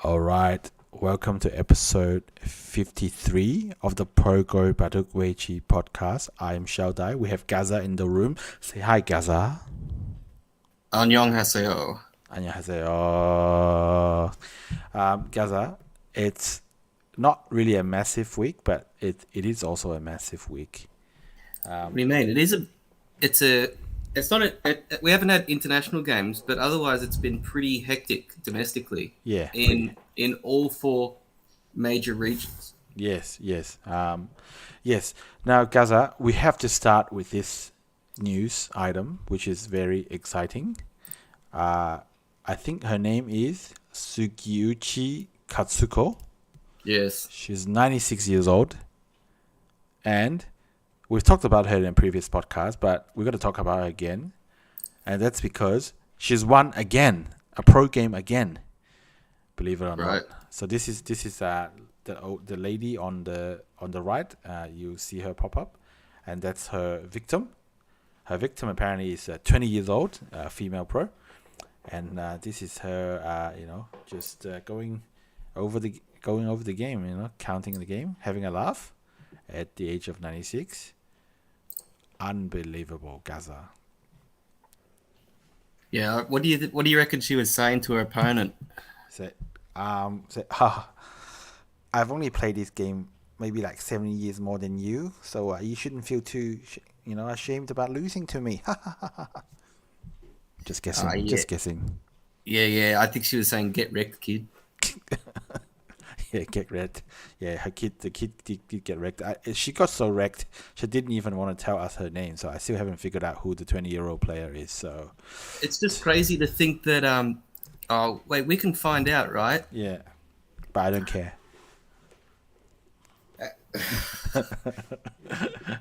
All right, welcome to episode 53 of the Pogo Baduk Weiqi Podcast. I am Xiaodai. We have Gaza in the room. Say hi, Gaza. 안녕하세요. 안녕하세요. Gaza, it's not really a massive week, but it is also a massive week. What do you mean? It's not we haven't had international games, but otherwise it's been pretty hectic domestically. Yeah. In all four major regions. Yes. Yes. Now, Gaza, we have to start with this news item, which is very exciting. I think her name is Sugiuchi Kazuko. Yes. She's 96 years old. And we've talked about her in a previous podcast, but we're going to talk about her again. And that's because she's won again, a pro game again. Believe it or not. So this is the lady on the right. You see her pop up, and that's her victim. Her victim apparently is 20 years old, female pro, and this is her. Just going over the game. Counting the game, having a laugh, at the age of 96. Unbelievable, Gaza. Yeah. What do you reckon she was saying to her opponent? I've only played this game maybe like 70 years more than you, so you shouldn't feel too, ashamed about losing to me. Just guessing. Yeah. Just guessing. Yeah. I think she was saying, "Get wrecked, kid." Yeah, get wrecked. Yeah, the kid did get wrecked. She got so wrecked, she didn't even want to tell us her name. So I still haven't figured out who the 20-year-old player is. So it's just crazy to think that. Oh wait, we can find out, right? Yeah, but I don't care.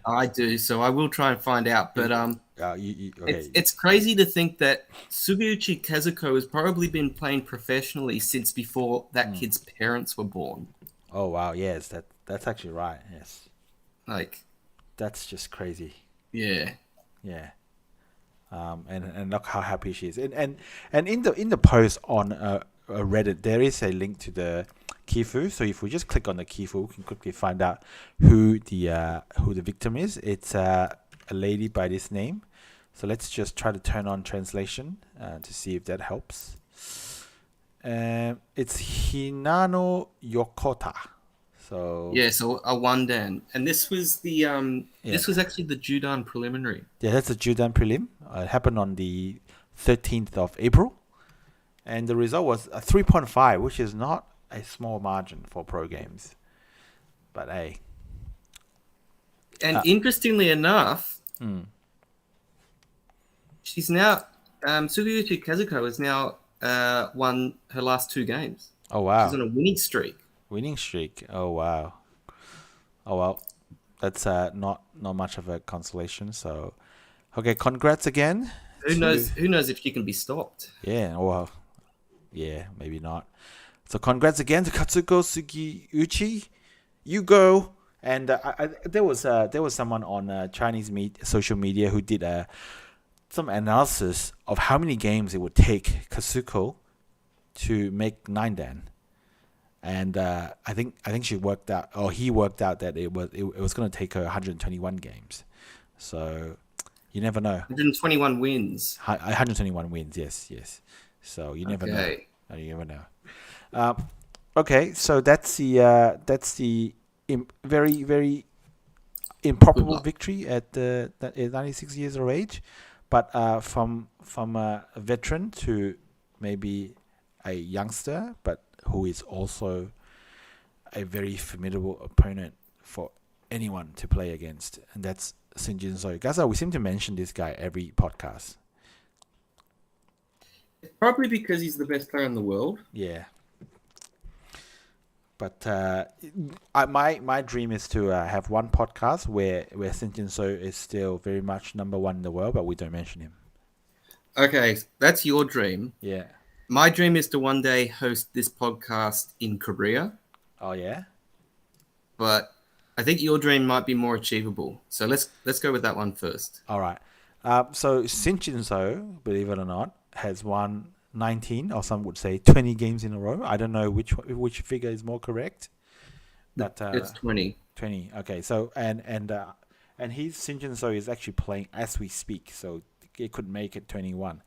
I do, so I will try and find out. But okay. It's crazy to think that Sugiuchi Kazuko has probably been playing professionally since before that kid's parents were born. Oh wow, yes, that's actually right. Yes, like that's just crazy. Yeah. And look how happy she is. And in the post on Reddit, there is a link to the Kifu. So if we just click on the Kifu, we can quickly find out who the victim is. It's a lady by this name. So let's just try to turn on translation to see if that helps. It's Hinano Yokota. So a one-dan, and this was the this was actually the Judan preliminary. Yeah, that's the Judan prelim. It happened on the 13th of April, and the result was a 3.5, which is not a small margin for pro games. But hey, and interestingly enough, she's now Sugiuchi Kazuko has now won her last two games. Oh wow, she's on a winning streak. Oh wow. Oh well, that's not much of a consolation. So, okay, congrats again. Who knows if she can be stopped? Yeah. Well, yeah, maybe not. So congrats again to Kazuko Sugiuchi. You go. And there was someone on Chinese social media who did some analysis of how many games it would take Kazuko to make 9-dan. And I think he worked out that it was going to take her 121 games. So you never know. 121 wins. 121 wins. Yes. So you never know. You never know. Okay, so that's the very, very improbable victory at 96 years of age, but from a veteran to maybe a youngster, but who is also a very formidable opponent for anyone to play against, and that's Shin Jinseo. Gaza, we seem to mention this guy every podcast. Probably because he's the best player in the world. Yeah. But my dream is to have one podcast where Shin Jinseo is still very much number one in the world, but we don't mention him. Okay, that's your dream. Yeah. My dream is to one day host this podcast in Korea. Oh yeah. But I think your dream might be more achievable. So let's go with that one first. All right. So Shin Jinseo, believe it or not, has won 19, or some would say 20 games in a row. I don't know which figure is more correct, but It's 20. 20. Okay, so and his Shin Jinseo is actually playing as we speak, so it could make it 21.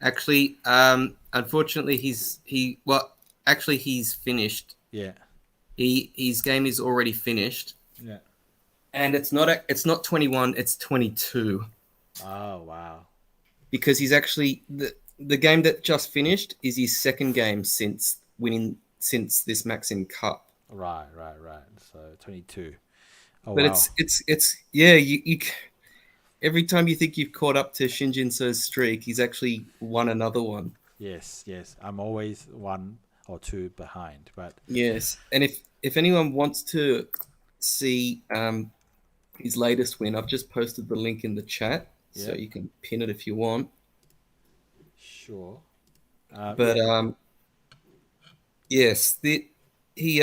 Actually, unfortunately, he's finished. Yeah. His game is already finished, Yeah. and it's not 21, it's 22. Oh wow. Because he's actually the game that just finished is his second game since this Maxim Cup. Right. So 22. Oh But wow. it's yeah, you every time you think you've caught up to Shin Jinseo's streak, he's actually won another one. Yes. I'm always 1 or 2 behind, but Yes, and if anyone wants to see his latest win, I've just posted the link in the chat, so you can pin it if you want. Sure. Yes, he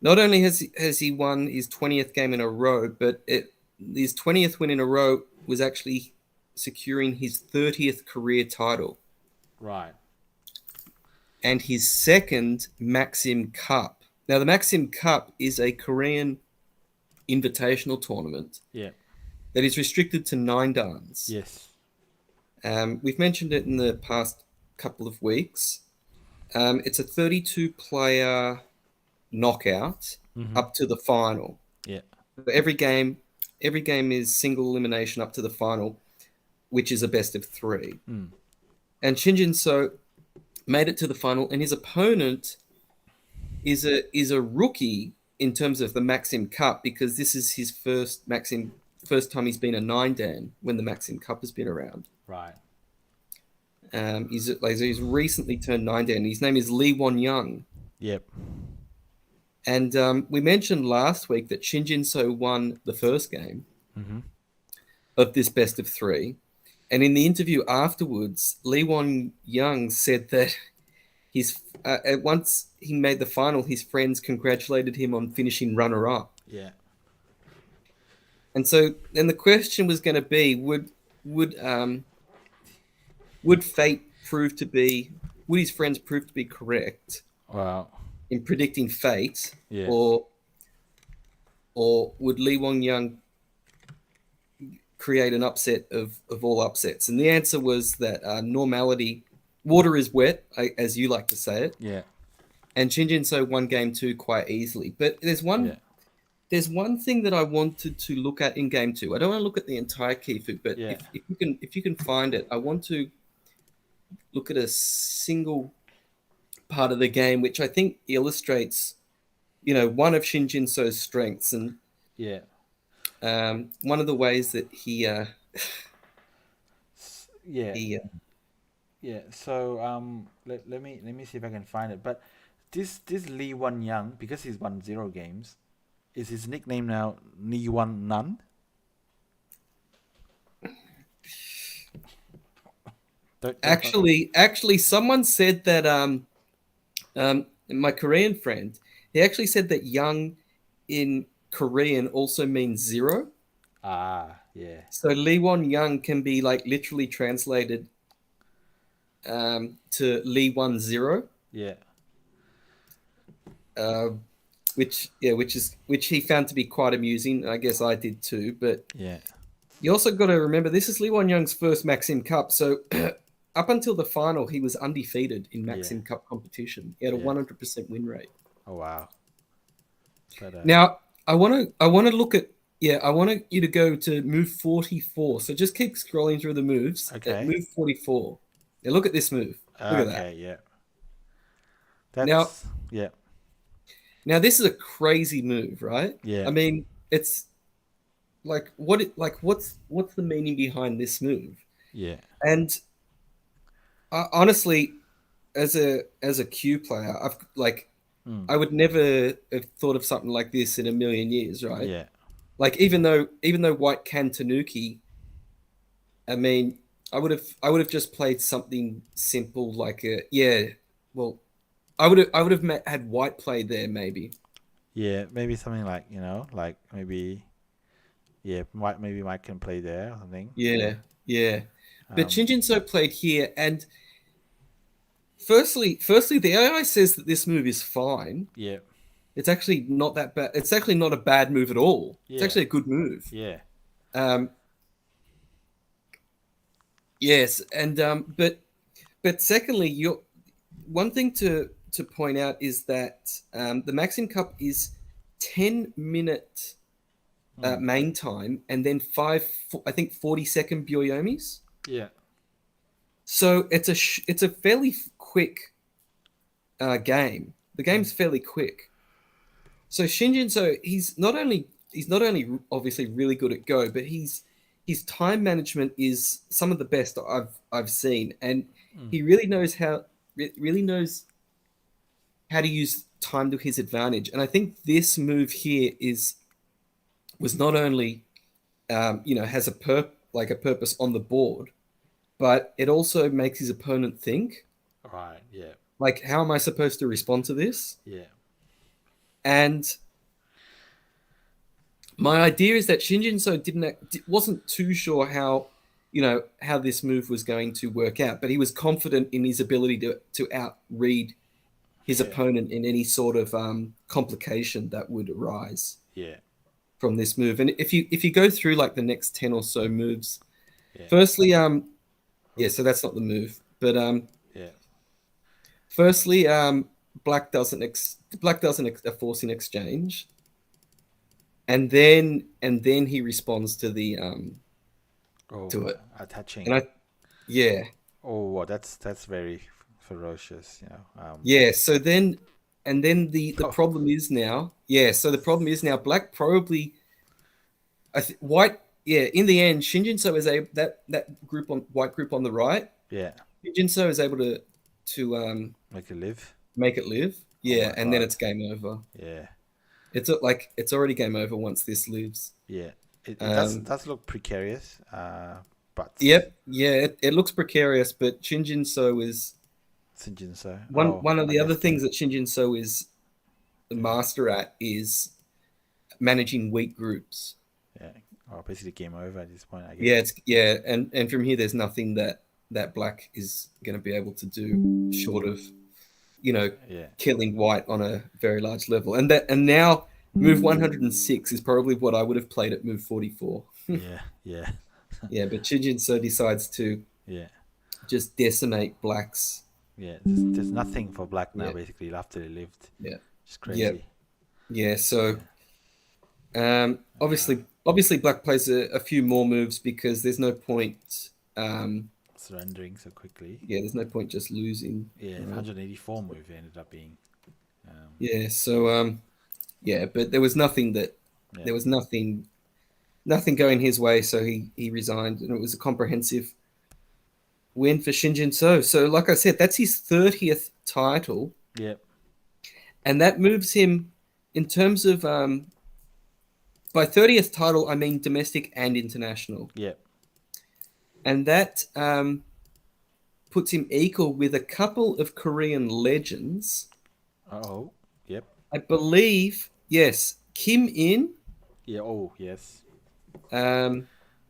not only has he won his 20th game in a row, but his 20th win in a row was actually securing his 30th career title. Right. And his second Maxim Cup. Now, the Maxim Cup is a Korean invitational tournament that is restricted to 9 dans. Yes. We've mentioned it in the past couple of weeks. It's a 32-player knockout up to the final. Yeah. Every game is single elimination up to the final, which is a best of 3. And Shin Jinseo made it to the final, and his opponent is a rookie in terms of the Maxim Cup, because this is his first time he's been a 9-dan when the Maxim Cup has been around. Right. He's recently turned 9-dan. His name is Wonyoung. Yep. And we mentioned last week that Shin Jinseo won the first game of this best of 3. And in the interview afterwards, Wonyoung said that once he made the final, his friends congratulated him on finishing runner-up. Yeah. And so then the question was going to be, would fate prove to be, would his friends prove to be correct? Wow. In predicting fate, Yeah. or would Wonyoung create an upset of all upsets? And the answer was that normality, water is wet, as you like to say it. Yeah. And Shin Jinseo won game 2 quite easily. But there's one thing that I wanted to look at in game 2. I don't want to look at the entire Kifu, but if you can find it, I want to look at a single part of the game, which I think illustrates, one of Shin Jinseo's strengths, and one of the ways that he So let me see if I can find it. But this Wonyoung, because he's won 0 games, is his nickname now Won None? Actually, someone said that my Korean friend, he actually said that young in Korean also means 0. Ah, yeah. So Wonyoung can be literally translated to Lee10. Yeah. Which he found to be quite amusing. I guess I did too. But you also got to remember, this is Wonyoung's first Maxim Cup. So up until the final, he was undefeated in Maxim Cup competition. He had a 100% win rate. Oh wow! But, now I want to look at I want you to go to move 44. So just keep scrolling through the moves. Okay. Move 44. Now look at this move. Look at that. Okay. Yeah. Now this is a crazy move, right? Yeah. I mean, it's what's the meaning behind this move? Yeah. And honestly, as a Q player, I would never have thought of something like this in a million years, right? Yeah. Even though White can Tanuki, I mean, I would have just played something simple I would have had White play there maybe. Yeah, maybe something maybe White can play there or something. Yeah. But Shin Jinseo played here, and firstly, the AI says that this move is fine. Yeah. It's actually not that bad. It's actually not a bad move at all. Yeah. It's actually a good move. Yeah. Yes, and but secondly, one thing to point out is that the Maxim Cup is 10-minute main time, and then 40-second Byoyomis. Yeah. So it's a fairly quick game. The game's fairly quick. So Shin Jinseo, he's not only obviously really good at Go, but his time management is some of the best I've seen, and he really knows how to use time to his advantage. And I think this move here was not only has a purpose on the board, but it also makes his opponent think. Right. Yeah. Like, how am I supposed to respond to this? Yeah. And my idea is that Shin Jinseo wasn't too sure how this move was going to work out, but he was confident in his ability to outread his opponent in any sort of complication that would arise from this move. And if you go through like the next 10 or so moves, firstly, so that's not the move, but firstly, black doesn't force an exchange, and then he responds to the to it attaching. And well, that's very ferocious, So then the problem is now. So the problem is now black probably. White. In the end, Shin Jinseo is that group on white group on the right. Yeah. Shin Jinseo is able to make it live. And then it's game over. Yeah. It's it's already game over once this lives. Yeah. It does look precarious. But it looks precarious, but Shin Jinseo is one of the other things that Shin Jinseo is the master at is managing weak groups. Yeah. Basically game over at this point, I guess. And from here there's nothing that black is going to be able to do short of killing white on a very large level. And now move 106 is probably what I would have played at move 44. But Shin Jinseo decides to just decimate blacks. There's nothing for black now basically after they lived. It's crazy. So obviously black plays a few more moves because there's no point surrendering so quickly. There's no point just losing. 184 move ended up being. But there was nothing there was nothing going his way, so he resigned, and it was a comprehensive win for Shin Jinseo. So like I said, that's his 30th title. And that moves him in terms of by 30th title I mean domestic and international. And that puts him equal with a couple of Korean legends. I believe, Kim In.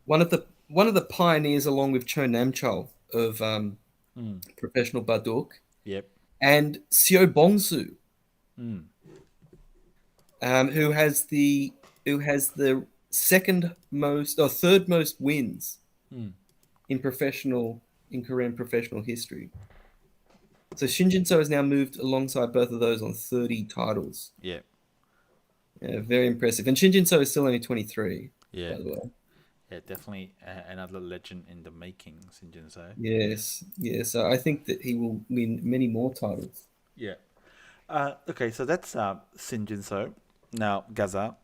One of the pioneers, along with Cho Namchol of professional Baduk. And Seo Bongsu, who has the second most or third most wins in Korean professional history. So Shin Jinseo has now moved alongside both of those on 30 titles. Very impressive. And Shin Jinseo is still only 23. By the way. Definitely another legend in the making, Shin Jinseo. Yes. So I think that he will win many more titles. Okay, so that's Shin Jinseo. Now, Gaza,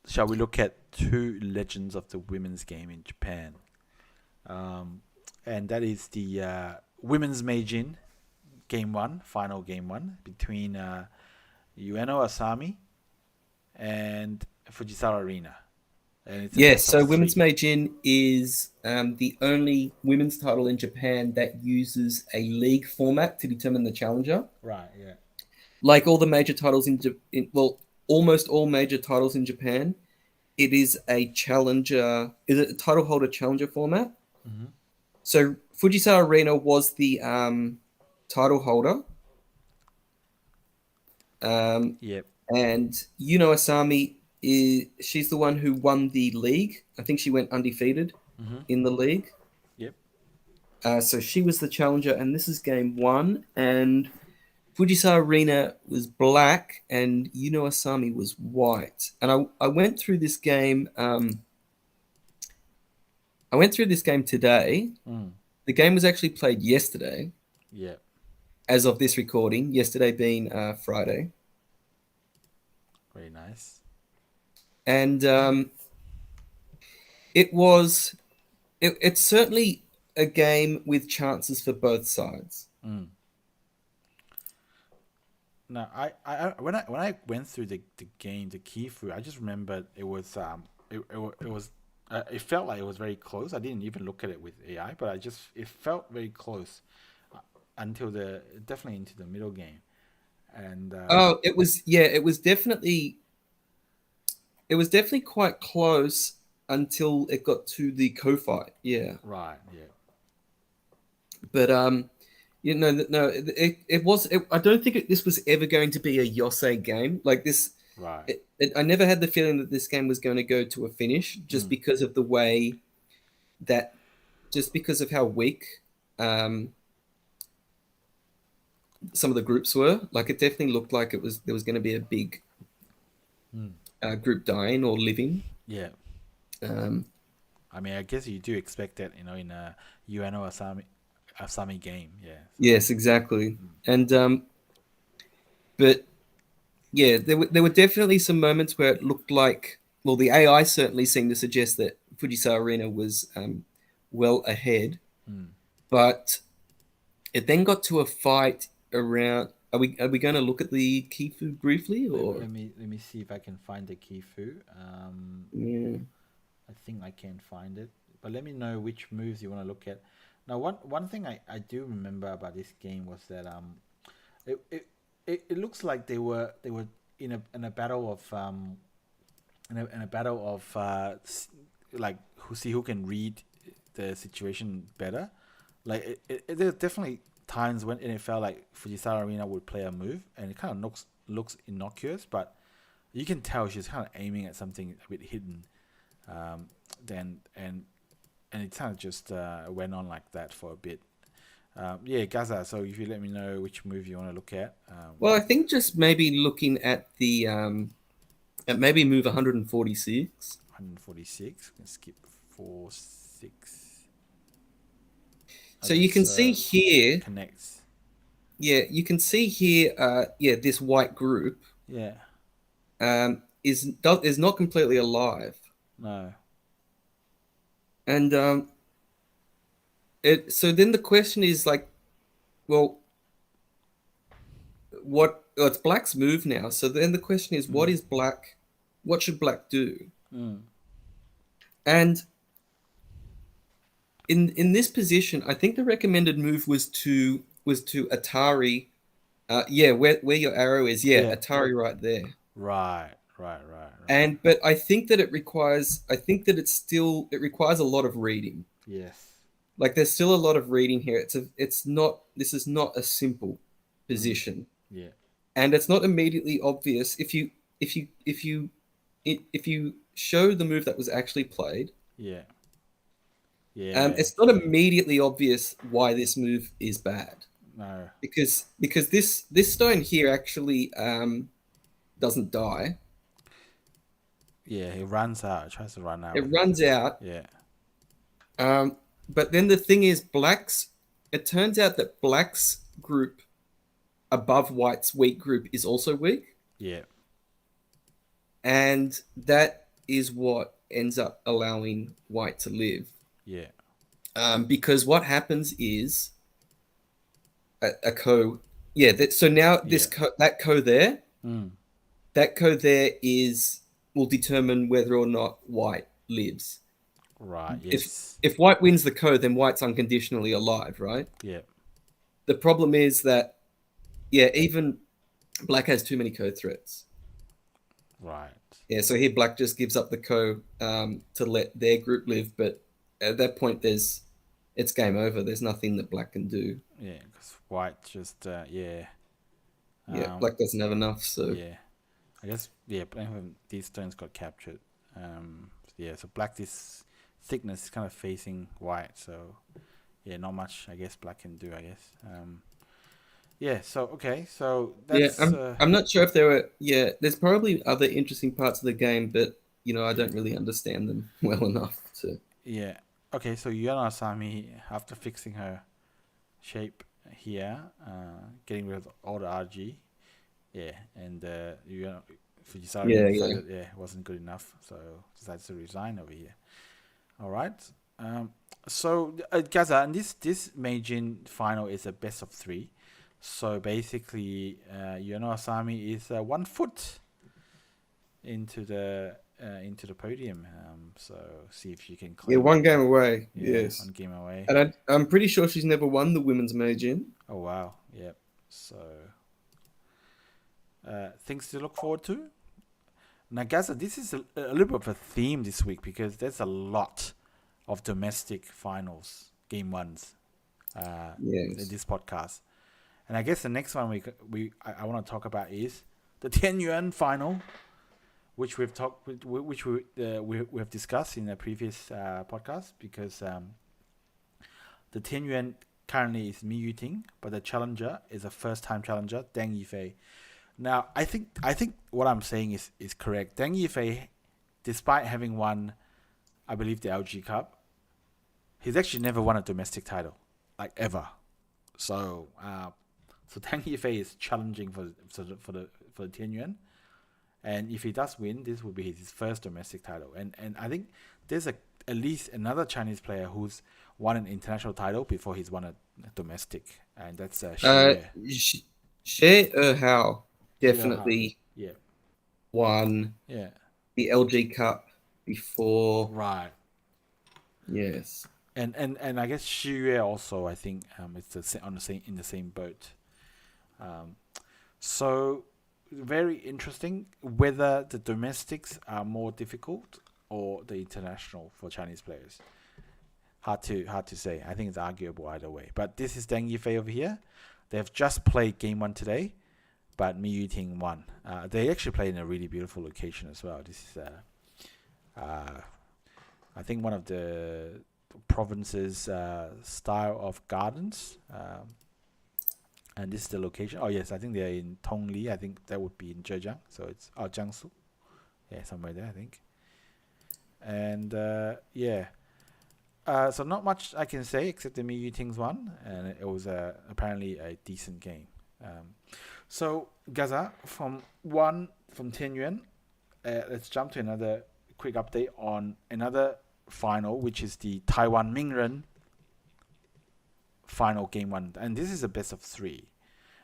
shall we look at two legends of the women's game in Japan? And that is the women's Meijin final game one between Ueno Asami and Fujisawa Rina. So women's Meijin is the only women's title in Japan that uses a league format to determine the challenger. Like all the major titles almost all major titles in Japan, it is a challenger. Is it a title holder challenger format? Mm-hmm. So Fujisawa Rina was the title holder. Yep. And Ueno Asami she's the one who won the league. I think she went undefeated in the league. Yep. So she was the challenger, and this is game 1. And Fujisawa Rina was black, and Ueno Asami was white. And I went through this game. I went through this game today. The game was actually played yesterday. Yep. As of this recording, yesterday being Friday. Very nice. And it's certainly a game with chances for both sides. Now, I when I went through the game, the Kifu, I just remembered it was it felt like it was very close. I didn't even look at it with AI, but it felt very close until definitely into the middle game. And it was definitely quite close until it got to the co-fight. Yeah. Right. Yeah. But no, it was. I don't think this was ever going to be a Yosei game like this. Right. I never had the feeling that this game was going to go to a finish just because of the way just because of how weak some of the groups were. Like, it definitely looked like there was going to be a big group dying or living. Yeah. I mean, I guess you do expect that, in a Ueno Asami game. Yeah. Yes, exactly. And but yeah, there were definitely some moments where it looked like, well, the AI certainly seemed to suggest that Fujisawa Rina was well ahead, but it then got to a fight around. Are we going to look at the Kifu briefly, or let me see if I can find the Kifu. Yeah, I think I can find it, but let me know which moves you want to look at. Now, one thing I do remember about this game was that it looks like they were in a battle of in a battle of like who can read the situation better. Like there's definitely times when it felt like Fujisawa Rina would play a move and it kind of looks innocuous, but you can tell she's kind of aiming at something a bit hidden. Then and it kind of just went on like that for a bit. Yeah, Gaza. So if you let me know which move you want to look at. well, I think just maybe looking at the at maybe move 146. 146. Can skip 4, 6. So you can see here. Connects. Yeah, you can see here. Yeah, this white group. Yeah. Is not completely alive. No. And so then the question is like, well, it's Black's move now. So then the question is, what is Black? What should Black do? And in this position, I think the recommended move was to Atari. Yeah, where your arrow is. Yeah, Atari right there. Right. And but I think that it requires a lot of reading. Yes. Like, there's still a lot of reading here. This is not a simple position. Yeah. And it's not immediately obvious if you show the move that was actually played. Yeah. Yeah. It's not immediately obvious why this move is bad. No. Because this stone here actually doesn't die. Yeah, it runs out. It tries to run out. It runs out. Yeah. But then the thing is, it turns out that Black's group above White's weak group is also weak. Yeah. And that is what ends up allowing White to live. Yeah. Because what happens is a co. Yeah. So now that co there, that co there will determine whether or not White lives. Right. Yes. If White wins the co, then White's unconditionally alive, right? Yeah. The problem is that, even Black has too many co threats. Right. Yeah, so here Black just gives up the to let their group live, but at that point it's game over. There's nothing that Black can do. Yeah, because White just yeah. Yeah, Black doesn't have enough, so Yeah, I guess these stones got captured. Yeah, so Black this thickness is kind of facing White, so yeah, not much I guess Black can do. I guess. Yeah. So okay. So yeah, that's I'm not sure if there were there's probably other interesting parts of the game, but I don't really understand them well enough to. yeah. Okay. So Ueno Asami, after fixing her shape here, getting rid of all the RG, yeah, and Fujisawa Yeah, decided it wasn't good enough, so decided to resign over here. All right. So Gaza, and this Meijin final is a best of 3. So basically, Ueno Asami is 1 foot into the podium. So see if you can Yeah, claim. one game away. Yeah, Yes, 1 game away. and I'm pretty sure she's never won the women's Meijin. Oh wow. Yep. So things to look forward to. Now, Gaza, this is a little bit of a theme this week because there's a lot of domestic finals, game ones, in this podcast. And I guess the next one I want to talk about is the Tianyuan final, which we have discussed in a previous podcast, because the Tianyuan currently is Mi Yuting, but the challenger is a first-time challenger, Deng Yifei. Now, I think what I'm saying is correct. Deng Yifei, despite having won, I believe, the LG Cup, he's actually never won a domestic title, like ever. So, Deng Yifei is challenging for the Tianyuan, and if he does win, this will be his first domestic title. And I think there's at least another Chinese player who's won an international title before he's won a domestic, and that's She Hao definitely won the LG Cup before. Right. Yes. And I guess Xu also, I think, it's in the same boat. So very interesting whether the domestics are more difficult or the international for Chinese players. Hard to say. I think it's arguable either way. But this is Deng Yifei over here. They've just played game 1 today, but Mi Yuting won. They actually played in a really beautiful location as well. This is I think one of the province's style of gardens. And this is the location. Oh yes, I think they're in Tongli. I think that would be in Zhejiang. So it's Jiangsu. Yeah, somewhere there, I think. And so not much I can say except the Mi Yuting's one, and it was apparently a decent game. So Gaza, from Tianyuan, let's jump to another quick update on another final, which is the Taiwan Mingren final game 1, and this is a best of 3.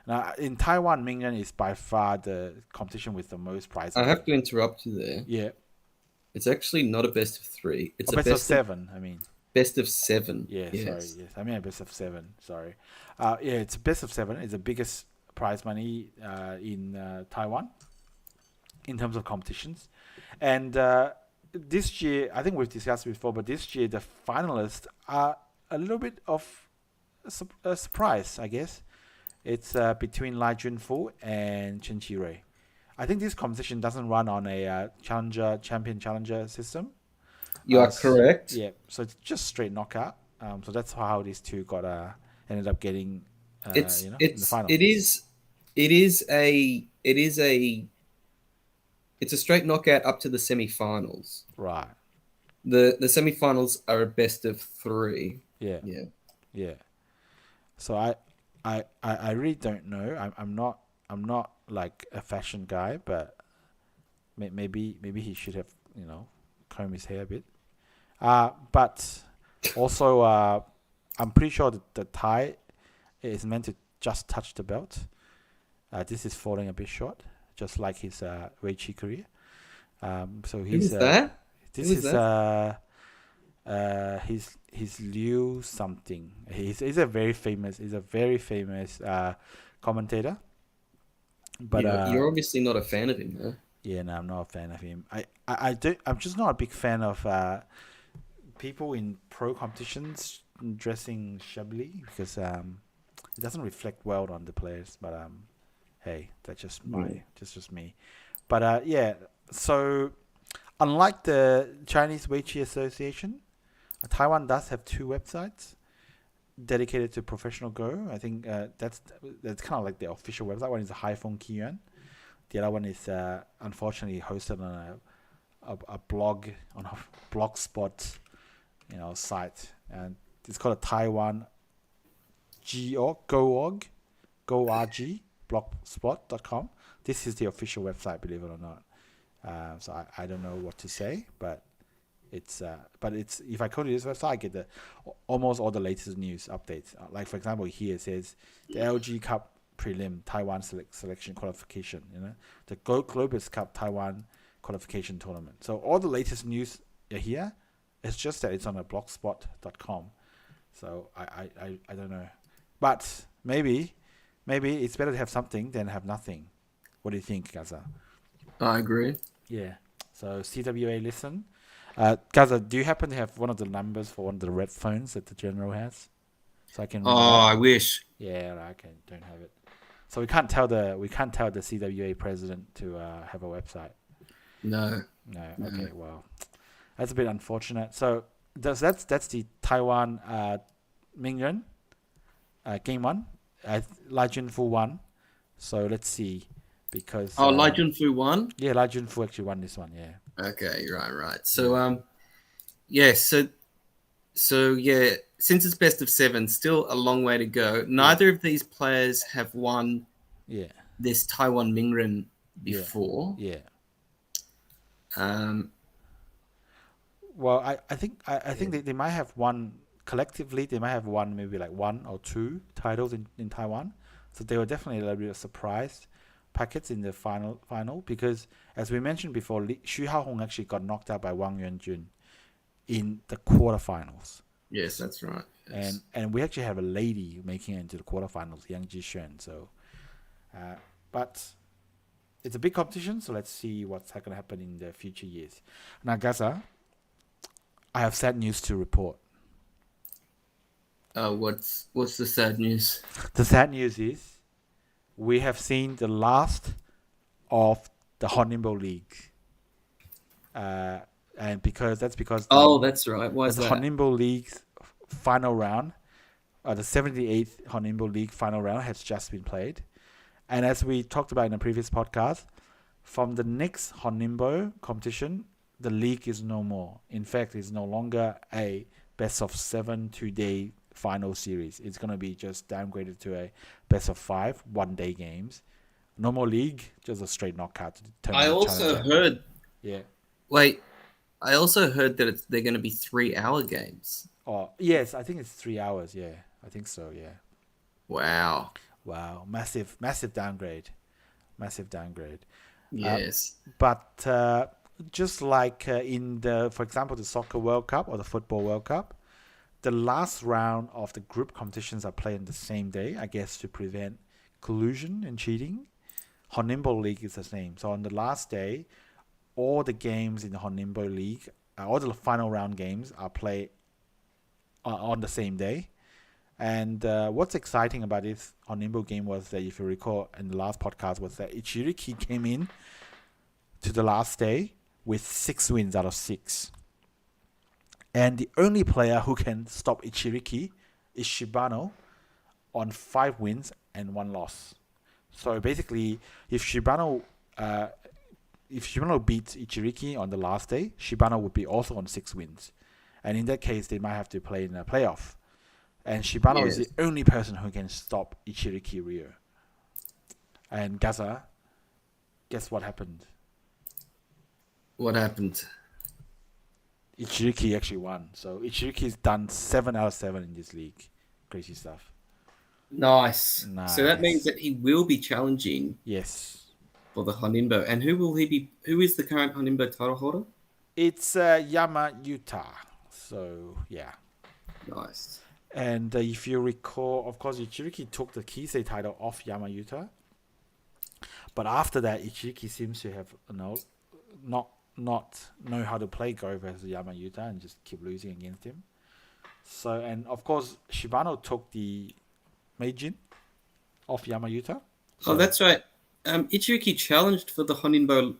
Now in Taiwan, Mingren is by far the competition with the most prizes. I have to interrupt you there. Yeah, it's actually not a best of 3. It's a best of 7. I mean, best of 7. Yeah, yes. Sorry. Yes, I mean a best of 7. Sorry. Yeah, it's a best of 7. It's the biggest prize money in Taiwan in terms of competitions, and this year, I think we've discussed before, but this year the finalists are a little bit of a surprise, I guess. It's between Lai Junfu and Chen Qirui. I think this competition doesn't run on a champion challenger system. You are correct. Yeah, so it's just straight knockout. So that's how these two ended up getting in the final. It's a straight knockout up to the semi-finals. Right. The semi-finals are a best of 3. Yeah. So I really don't know. I'm not like a fashion guy, but maybe he should have comb his hair a bit. But also I'm pretty sure that the tie is meant to just touch the belt. This is falling a bit short, just like his Weiqi career. So he's that? This is he's Liu something. He's a very famous commentator. But you're obviously not a fan of him, huh? Yeah, no, I'm not a fan of him. I don't. I'm just not a big fan of people in pro competitions dressing shabbily because it doesn't reflect well on the players. But hey, that's just me. But yeah. So unlike the Chinese Weiqi Association, Taiwan does have two websites dedicated to professional Go. I think that's kind of like the official website. One is Haifeng Qiyuan. The other one is unfortunately hosted on a blog on a blogspot, site, and it's called a Taiwan Go.org, blogspot.com. This is the official website, believe it or not. So I don't know what to say, but it's if I go to this website, I get almost all the latest news updates. Like for example, here it says the LG Cup prelim Taiwan selection qualification. The Globus Cup Taiwan qualification tournament. So all the latest news are here. It's just that it's on a blogspot.com. So I don't know, but maybe it's better to have something than have nothing. What do you think, Gaza? I agree. Yeah. So CWA listen. Gaza, do you happen to have one of the numbers for one of the red phones that the general has? So I can. I wish. Yeah, I don't have it. So we can't tell the CWA president to have a website. No. Okay. Well, that's a bit unfortunate. So that's the Taiwan Mingren game one. Lai Junfu won. So let's see. Because Lai Junfu won? Yeah, Lai Junfu actually won this one, yeah. Okay, right. So since it's best of 7, still a long way to go. Neither of these players have won this Taiwan Mingren before. Yeah. Well, I think they might have won collectively. They might have won maybe like 1 or 2 titles in Taiwan. So they were definitely a little bit of surprise packets in the final because, as we mentioned before, Xu Haohong actually got knocked out by Wang Yuanjun in the quarterfinals. Yes, that's right. Yes. And we actually have a lady making it into the quarterfinals, Yang Jishen. So, but it's a big competition, so let's see what's going to happen in the future years. Now, Gaza, I have sad news to report. What's the sad news? The sad news is we have seen the last of the Honinbo League. And because that's right. Why is that? The Honinbo League's final round, the 78th Honinbo League final round has just been played. And as we talked about in the previous podcast, from the next Honinbo competition, the league is no more. In fact, it's no longer a best of 7 2-day final series. It's going to be just downgraded to a best of 5 1-day games. No more league, just a straight knockout to determine I also heard. Yeah. Wait, I also heard that they're going to be 3-hour games. Oh, yes, I think it's 3 hours. Yeah, I think so. Yeah. Wow. Massive downgrade. Yes. But just like for example, the Soccer World Cup or the Football World Cup, the last round of the group competitions are played on the same day, I guess, to prevent collusion and cheating. Honinbo League is the same. So on the last day, all the games in the Honinbo League, all the final round games are played on the same day. And what's exciting about this Honinbo game was that, if you recall in the last podcast, was that Ichiriki came in to the last day with 6 wins out of 6. And the only player who can stop Ichiriki is Shibano on 5 wins and 1 loss. So basically, if Shibano beats Ichiriki on the last day, Shibano would be also on 6 wins. And in that case, they might have to play in a playoff. And Shibano is the only person who can stop Ichiriki Rio. And Gaza, guess what happened? What happened? Ichiriki actually won. So Ichiriki's done 7 out of 7 in this league. Crazy stuff. Nice. So that means that he will be challenging. Yes. For the Honinbo. And who will he be? Who is the current Honinbo title holder? It's Yama Yuta. So, yeah. Nice. And if you recall, of course, Ichiriki took the Kisei title off Yama Yuta. But after that, Ichiki seems to have not know how to play Go versus Yamauta and just keep losing against him. So, and of course, Shibano took the Meijin off Yamauta. So, Oh, that's right. Ichiriki challenged for the Honinbo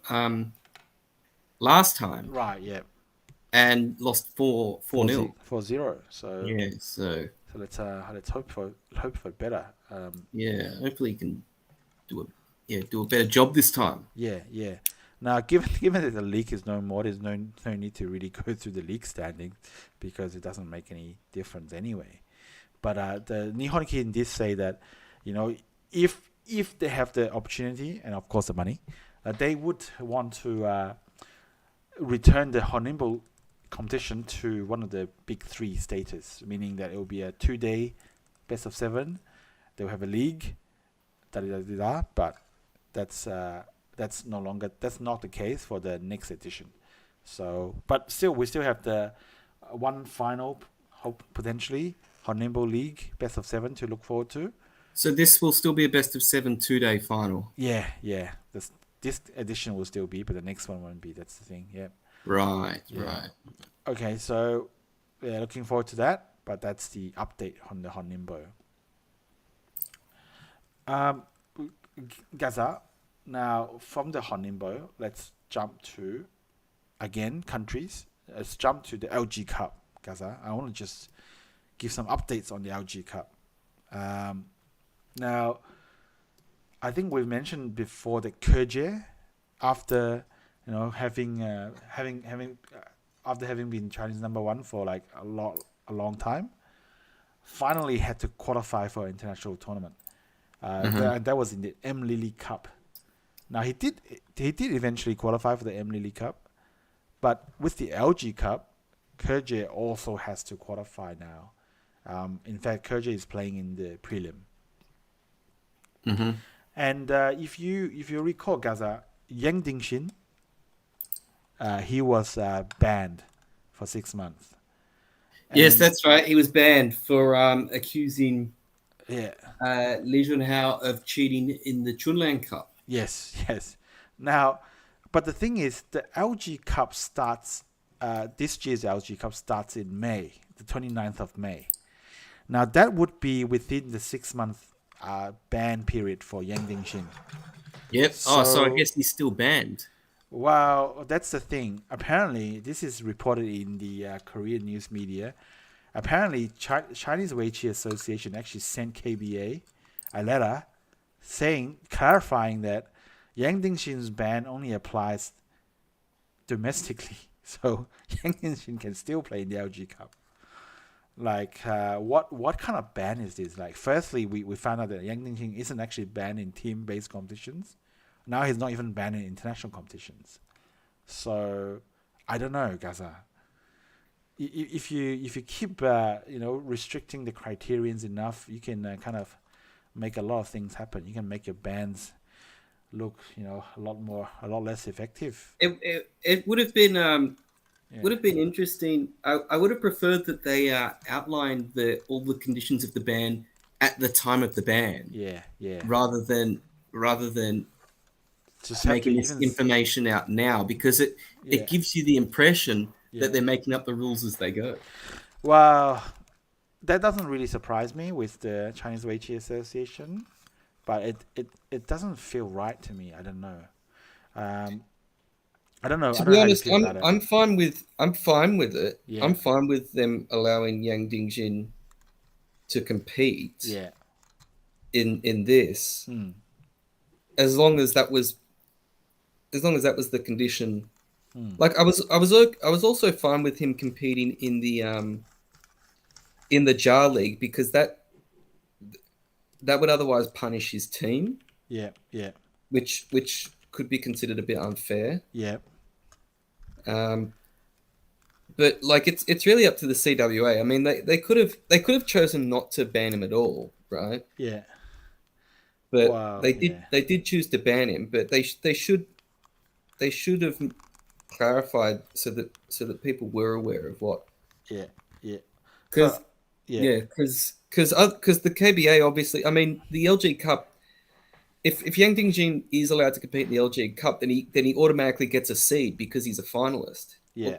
last time right, yeah. and lost 4-0. 4-0. So Yeah, so let's hope for better. yeah, hopefully he can do a better job this time. Yeah. Now, given that the league is no more, there's no need to really go through the league standings because it doesn't make any difference anyway. But the Nihon Kin did say that, if they have the opportunity and of course the money, they would want to return the Honinbo competition to one of the big three status, meaning that it will be a 2-day best of 7. They'll have a league, but that's not the case for the next edition. So, but still, we still have the one final, hope potentially Honinbo League best of 7 to look forward to. So this will still be a best of 7 2-day final. Yeah. This edition will still be, but the next one won't be. That's the thing. Yeah. Right. Okay, so yeah, looking forward to that. But that's the update on the Honinbo. Gaza. Now from the Honinbo, let's jump to countries. Let's jump to the LG Cup. Gaza. I want to just give some updates on the LG Cup. Now, I think we've mentioned before that Kerje, after having been Chinese number 1 for like a long time, finally had to qualify for an international tournament. That was in the M Lily Cup. Now he did eventually qualify for the M Lily Cup, but with the LG Cup, Kerje also has to qualify now. In fact, Kerje is playing in the prelim. Mm-hmm. And if you recall, Gaza, Yang Dingshin, he was banned for 6 months. Yes, that's right. He was banned for accusing Li Junhao of cheating in the Chunlan Cup. Yes. Now, but the thing is, the LG Cup starts, this year's LG Cup starts in May, the 29th of May. Now, that would be within the 6-month ban period for Yang Dingshin. Yep. So I guess he's still banned. Well, that's the thing. Apparently, this is reported in the Korean news media. Apparently, Chinese Weiqi Association actually sent KBA a letter clarifying that Yang Dingshin's ban only applies domestically. So Yang Dingshin can still play in the LG Cup. Like, what kind of ban is this? Like, firstly, we found out that Yang Dingshin isn't actually banned in team-based competitions. Now he's not even banned in international competitions. So, I don't know, Gaza. If you keep restricting the criterions enough, you can kind of make a lot of things happen. You can make your bans look a lot less effective. It would have been would have been interesting. I would have preferred that they outlined all the conditions of the ban at the time of the ban. Yeah. Rather than Just making this information out now, because it gives you the impression that they're making up the rules as they go. Well, that doesn't really surprise me with the Chinese Weiqi Association, but it doesn't feel right to me. I don't know. I don't know. To be honest, I'm fine with it. Yeah. I'm fine with them allowing Yang Dingjin to compete. Yeah. In this, as long as that was the condition. Like I was also fine with him competing in the JAR League, because that would otherwise punish his team. Yeah. Which could be considered a bit unfair. Yeah. But like it's really up to the CWA. I mean, they could have chosen not to ban him at all, right? Yeah. But they did choose to ban him. But they should have clarified so that people were aware of what. Yeah. Because the KBA, obviously, I mean, the LG Cup if Yang Dingjin is allowed to compete in the LG Cup, then he automatically gets a seed because he's a finalist. Yeah. Well,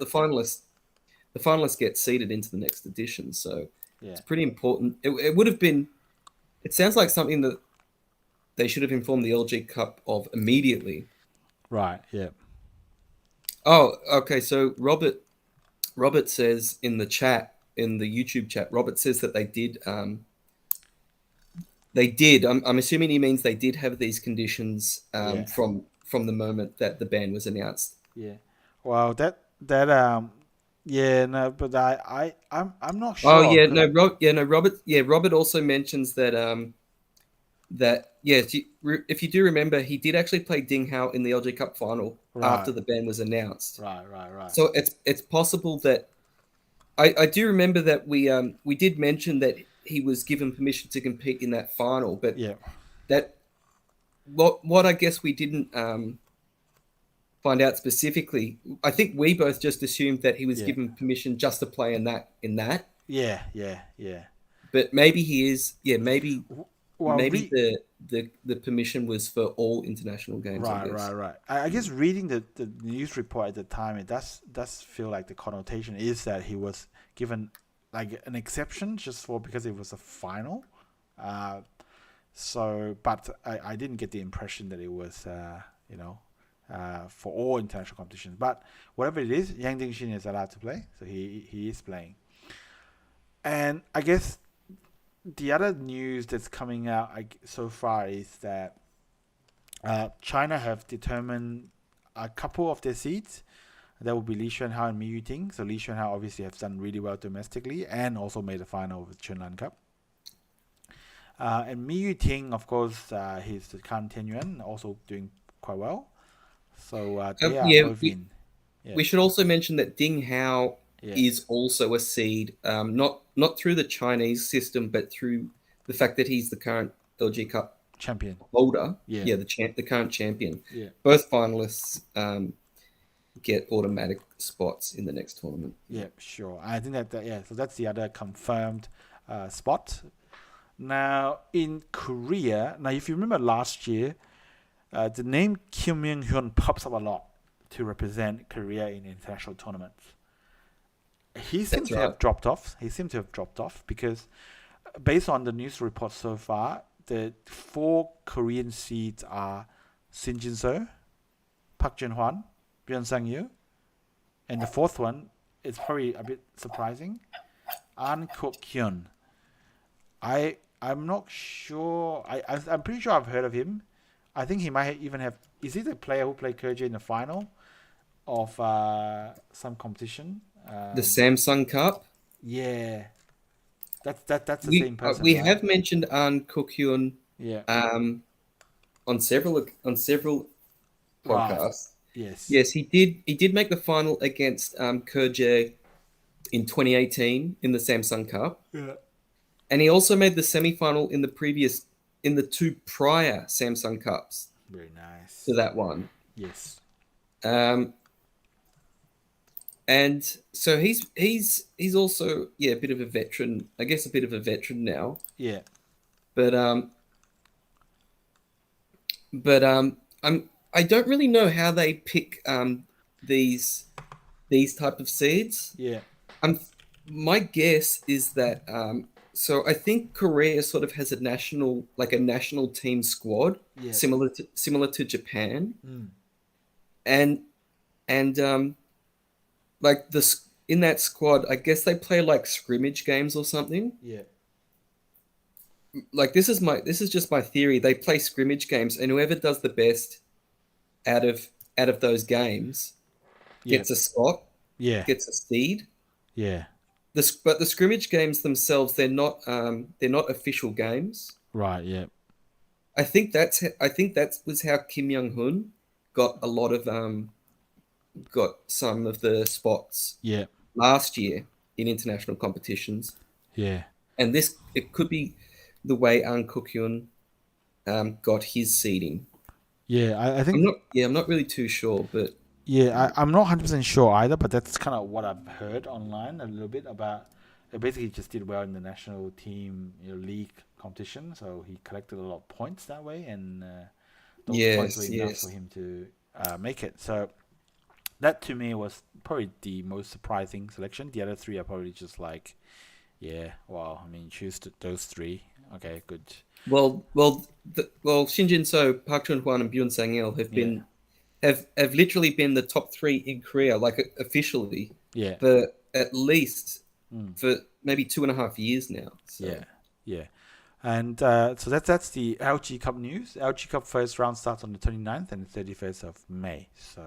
the finalists get seeded into the next edition, so it's pretty important. It would have been. It sounds like something that they should have informed the LG Cup of immediately. Right. Yeah. Oh, okay. So Robert says in the chat, in the YouTube chat, Robert says that they did. They did. I'm assuming he means they did have these conditions from the moment that the ban was announced. Yeah. Well, yeah, no, but I'm not sure. Oh yeah, no, Robert also mentions that if you do remember, he did actually play Ding Hao in the LG Cup final after the ban was announced. Right. So it's possible that I do remember that we did mention that he was given permission to compete in that final, but that what I guess we didn't find out specifically. I think we both just assumed that he was given permission just to play in that. Yeah. But maybe he is. Yeah, maybe. Well, maybe the permission was for all international games. Right. I guess reading the news report at the time, it does feel like the connotation is that he was given like an exception just because it was a final. But I didn't get the impression that it was for all international competitions. But whatever it is, Yang Dingjin is allowed to play, so he is playing. And I guess the other news that's coming out so far is that China have determined a couple of their seeds. That will be Li Xuanhao and Mi Yuting. So Li Xuanhao obviously has done really well domestically and also made the final of the Chunlan Cup. And Mi Yuting, of course, he's the current Tianyuan, also doing quite well. So they are both in. We should also mention that Ding Hao is also a seed, not through the Chinese system, but through the fact that he's the current LG Cup champion holder. The current champion. Both finalists get automatic spots in the next tournament. Yeah, sure. I think so that's the other confirmed spot. Now in Korea, if you remember last year, the name Kim Myung-hyun pops up a lot to represent Korea in international tournaments. He seems to have dropped off. Because based on the news reports so far, the 4 Korean seeds are Shin Jinseo, Park Jun-hwan, Byun Sang-yu, and the 4th one is probably a bit surprising, An Kuk-hyun. I'm not sure. I'm pretty sure I've heard of him. I think he might even have. Is he the player who played Kerja in the final of some competition? The Samsung Cup. Yeah, that's the same person. We have mentioned An Kuk-hyun. Yeah. On several podcasts. Right. Yes, he did make the final against Kerja in 2018 in the Samsung Cup. Yeah. And he also made the semi-final in the 2 prior Samsung Cups. Very nice. To that one. Yes. And so he's also a bit of a veteran. I guess a bit of a veteran now. Yeah. But I don't really know how they pick these type of seeds. Yeah. My guess is that so I think Korea sort of has a national team squad, similar to Japan, and like in that squad, I guess they play like scrimmage games or something. Yeah. Like this is just my theory. They play scrimmage games, and whoever does the best out of those games gets a spot. Yeah. Gets a seed. Yeah. But the scrimmage games themselves, they're not official games. Right. Yeah. I think that was how Kim Young-hun got a lot of got some of the spots. Yeah. Last year in international competitions. Yeah. And it could be the way An Kuk-hyun got his seeding. Yeah, I think. I'm not really too sure, but. Yeah, I'm not 100% sure either, but that's kind of what I've heard online a little bit about. They basically just did well in the national team league competition, so he collected a lot of points that way, and those points were enough for him to make it. So that to me was probably the most surprising selection. The other three are probably just like, choose those three. Okay, good. Well, Shin Jinseo, Park Chun-hwan, and Byun Sang-il have literally been the top three in Korea, like officially, for at least for maybe 2.5 years now. So. Yeah. And so that's the LG Cup news. LG Cup first round starts on the 29th and the 31st of May. So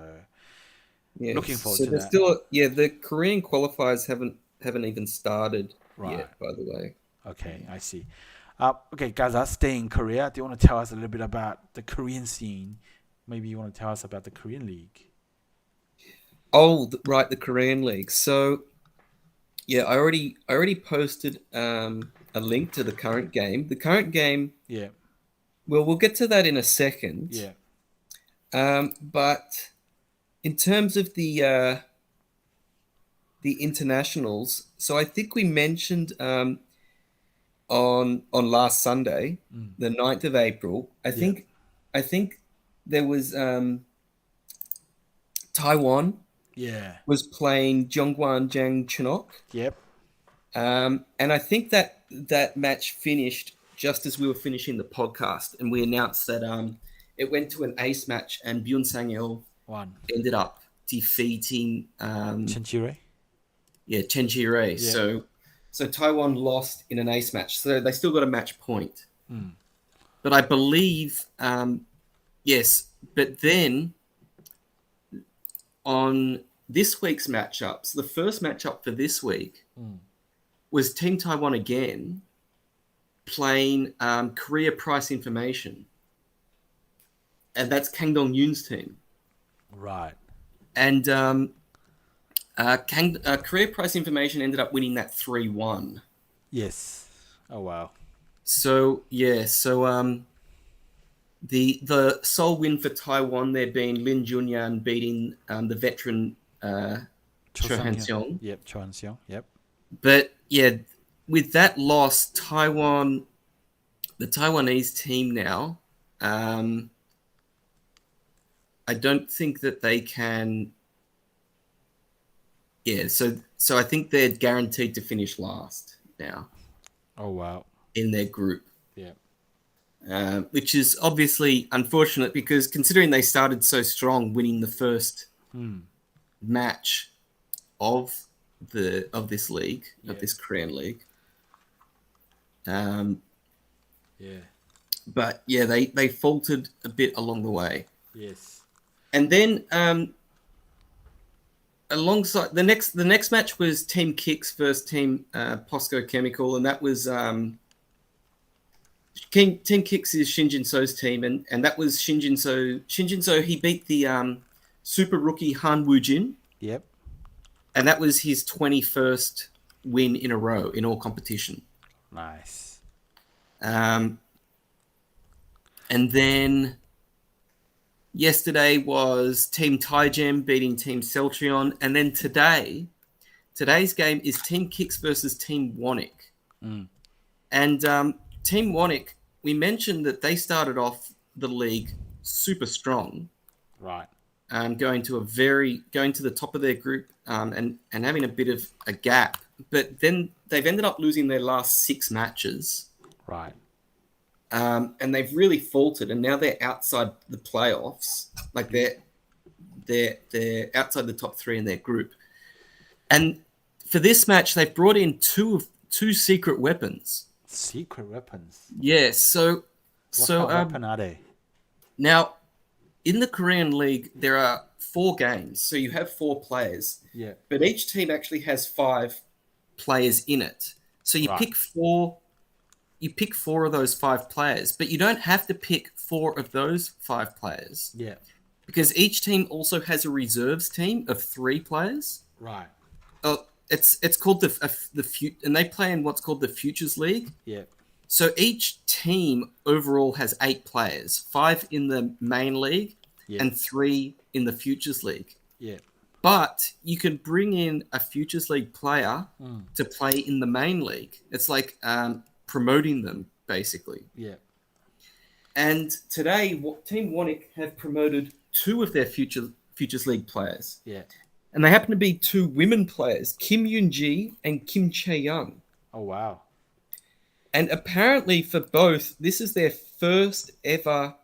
looking forward to that. Still, the Korean qualifiers haven't even started yet, by the way. Okay, I see. Okay, guys, let's stay in Korea. Do you want to tell us a little bit about the Korean scene? Maybe you want to tell us about the Korean League. Oh, right, the Korean League. So, I already posted a link to the current game. The current game. Yeah. Well, we'll get to that in a second. Yeah. But in terms of the internationals, so I think we mentioned on last Sunday, the 9th of April. I think there was Taiwan. Yeah. Was playing Jongwon Jang Chunok. Yep. And I think that match finished just as we were finishing the podcast, and we announced that it went to an ace match, and Byun Sang-il ended up defeating Chen Qirui. Yeah, Chen Qirui. Yeah. So Taiwan lost in an ace match, so they still got a match point. But I believe, yes. But then on this week's matchups, the first matchup for this week was Team Taiwan again playing Korea Price Information. And that's Kang Dong-yoon's team. Right. And Korea Price Information ended up winning that 3-1. Yes. Oh, wow. So, the sole win for Taiwan there being Lin Junyan beating the veteran Cho Han-seong. Yep, Cho Han-seong. Yep. But with that loss, the Taiwanese team now, I don't think that they can. Yeah, so I think they're guaranteed to finish last now. Oh wow! In their group. Yeah. Which is obviously unfortunate because considering they started so strong, winning the first match of this league, of this Korean league. But they faltered a bit along the way. Yes. And then alongside the next match was Team Kicks versus Team POSCO Chemical, and that was Team Kicks is Shin Jinseo's team, and that was Shin Jinseo. Shin Jinseo, he beat the super rookie Han Woo-jin. Yep. And that was his 21st win in a row in all competition. Nice. And then yesterday was Team Taijin beating Team Celtrion. And then today's game is Team Kicks versus Team Wonyoung. And Team Wonyoung, we mentioned that they started off the league super strong. Right. Going to the top of their group and having a bit of a gap. But then they've ended up losing their last 6 matches. Right. And they've really faltered, and now they're outside the playoffs. Like they're outside the top 3 in their group. And for this match, they've brought in two secret weapons. Secret weapons? Yeah, so what kind of weapon are they? Now, in the Korean League, there are 4 games, so you have 4 players. Yeah. But each team actually has 5 players in it. So you pick 4. You pick 4 of those 5 players, but you don't have to pick 4 of those 5 players. Yeah. Because each team also has a reserves team of 3 players. Right. It's called and they play in what's called the Futures League. Yeah. So each team overall has 8 players, 5 in the main league and 3 in the Futures League. Yeah. But you can bring in a Futures League player to play in the main league. It's like promoting them basically. Yeah. And today, Team Wonyoung have promoted 2 of their Futures League players. Yeah. And they happen to be 2 women players, Kim Yoon-ji and Kim Chae-young. Oh, wow. And apparently for both, this is their first ever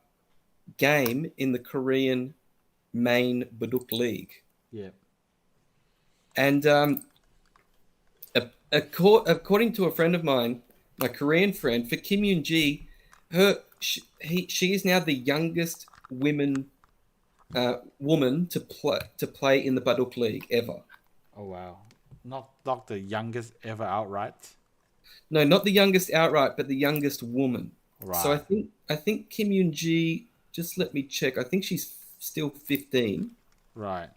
game in the Korean main Baduk League. Yeah. And according to a friend of mine, my Korean friend, for Kim Yoon-ji, she is now the youngest woman to play in the Baduk League ever. Oh, wow. Not the youngest ever outright. No, not the youngest outright, but the youngest woman. Right. So I think Kim Yoon-ji, just let me check. I think she's still 15. Right.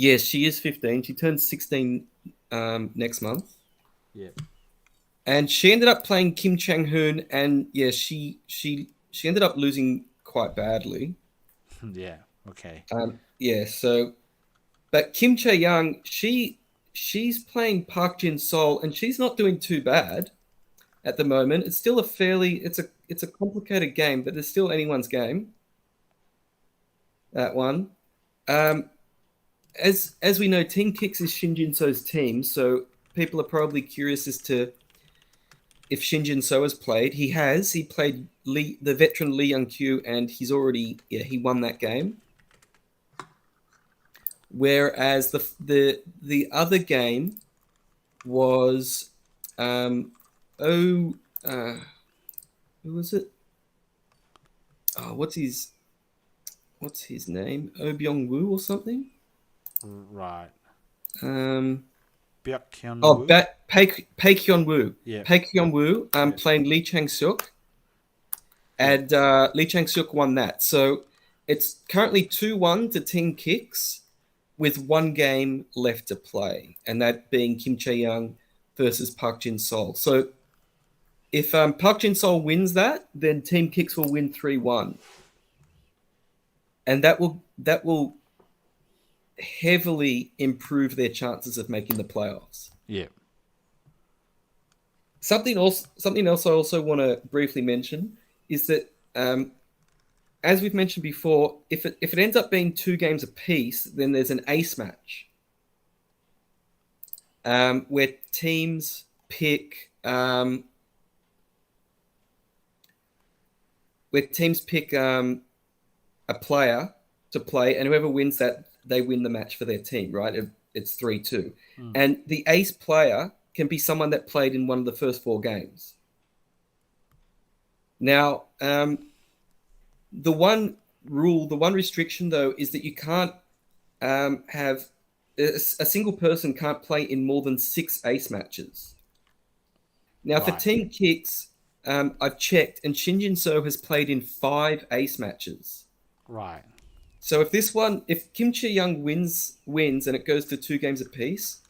Yes, she is 15. She turns 16 next month. Yeah. And she ended up playing Kim Chang-hoon, and yeah, she ended up losing quite badly. Yeah. Okay. Yeah, so but Kim Chae-young, she's playing Park Jin-sol, and she's not doing too bad at the moment. It's still it's a complicated game, but it's still anyone's game. That one. As we know, Team Kicks is Shin Jinseo's team, so people are probably curious as to if Shin Jinseo has played. He has. He played the veteran Lee Young-kyu, and he won that game. Whereas the other game was who was it? Oh, what's his name? Oh Byung-woo or something? Right. Baek Hyun-woo. Hyun-woo. Yeah. Baek Hyun-woo playing Lee Chang-seok. And Lee Chang-seok won that. So it's currently 2-1 to Team Kicks with 1 game left to play, and that being Kim Chae-young versus Park Jin-sol. So if Park Jin-sol wins that, then Team Kicks will win 3-1. And that will heavily improve their chances of making the playoffs. Yeah. Something else I also want to briefly mention is that, as we've mentioned before, if it ends up being 2 games apiece, then there's an ace match where teams pick a player to play, and whoever wins that, they win the match for their team, right? It's 3-2. And the ace player can be someone that played in one of the first 4 games. Now, the one restriction, though, is that you can't have a single person can't play in more than 6 ace matches. Now, for Team Kicks, I've checked, and Shin Jinseo has played in 5 ace matches. Right. So if Kim Chae-young wins and it goes to 2 games apiece,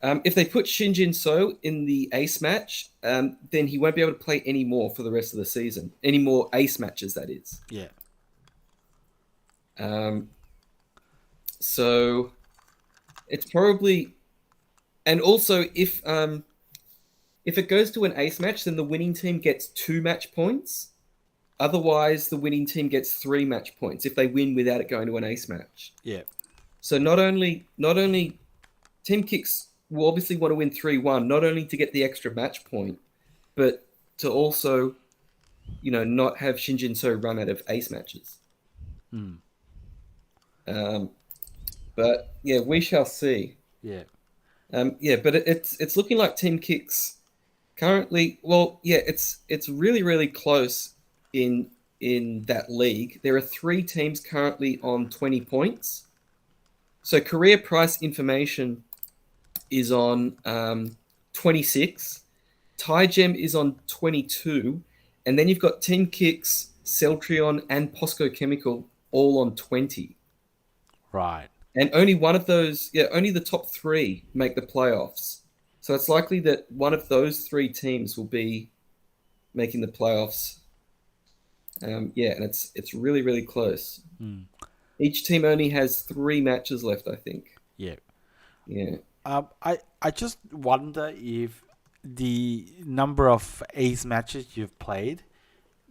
if they put Shin Jinseo in the ace match, then he won't be able to play any more for the rest of the season. Any more ace matches, that is. Yeah. So it's probably, and also if it goes to an ace match, then the winning team gets 2 match points. Otherwise, the winning team gets 3 match points if they win without it going to an ace match. Yeah. So not only Team Kicks will obviously want to win 3-1, not only to get the extra match point, but to also, not have Shin Jinseo run out of ace matches. But yeah, we shall see. Yeah. But it's looking like Team Kicks currently. Well, yeah, it's really, really close in that league. There are 3 teams currently on 20 points. So Career Price Information is on 26. Taigem is on 22. And then you've got Team Kicks, Celtrion, and POSCO Chemical all on 20. Right. And only one of those, only the top 3 make the playoffs. So it's likely that one of those 3 teams will be making the playoffs. And it's really, really close. Each team only has 3 matches left, I think. Yeah. Yeah. I just wonder if the number of ace matches you've played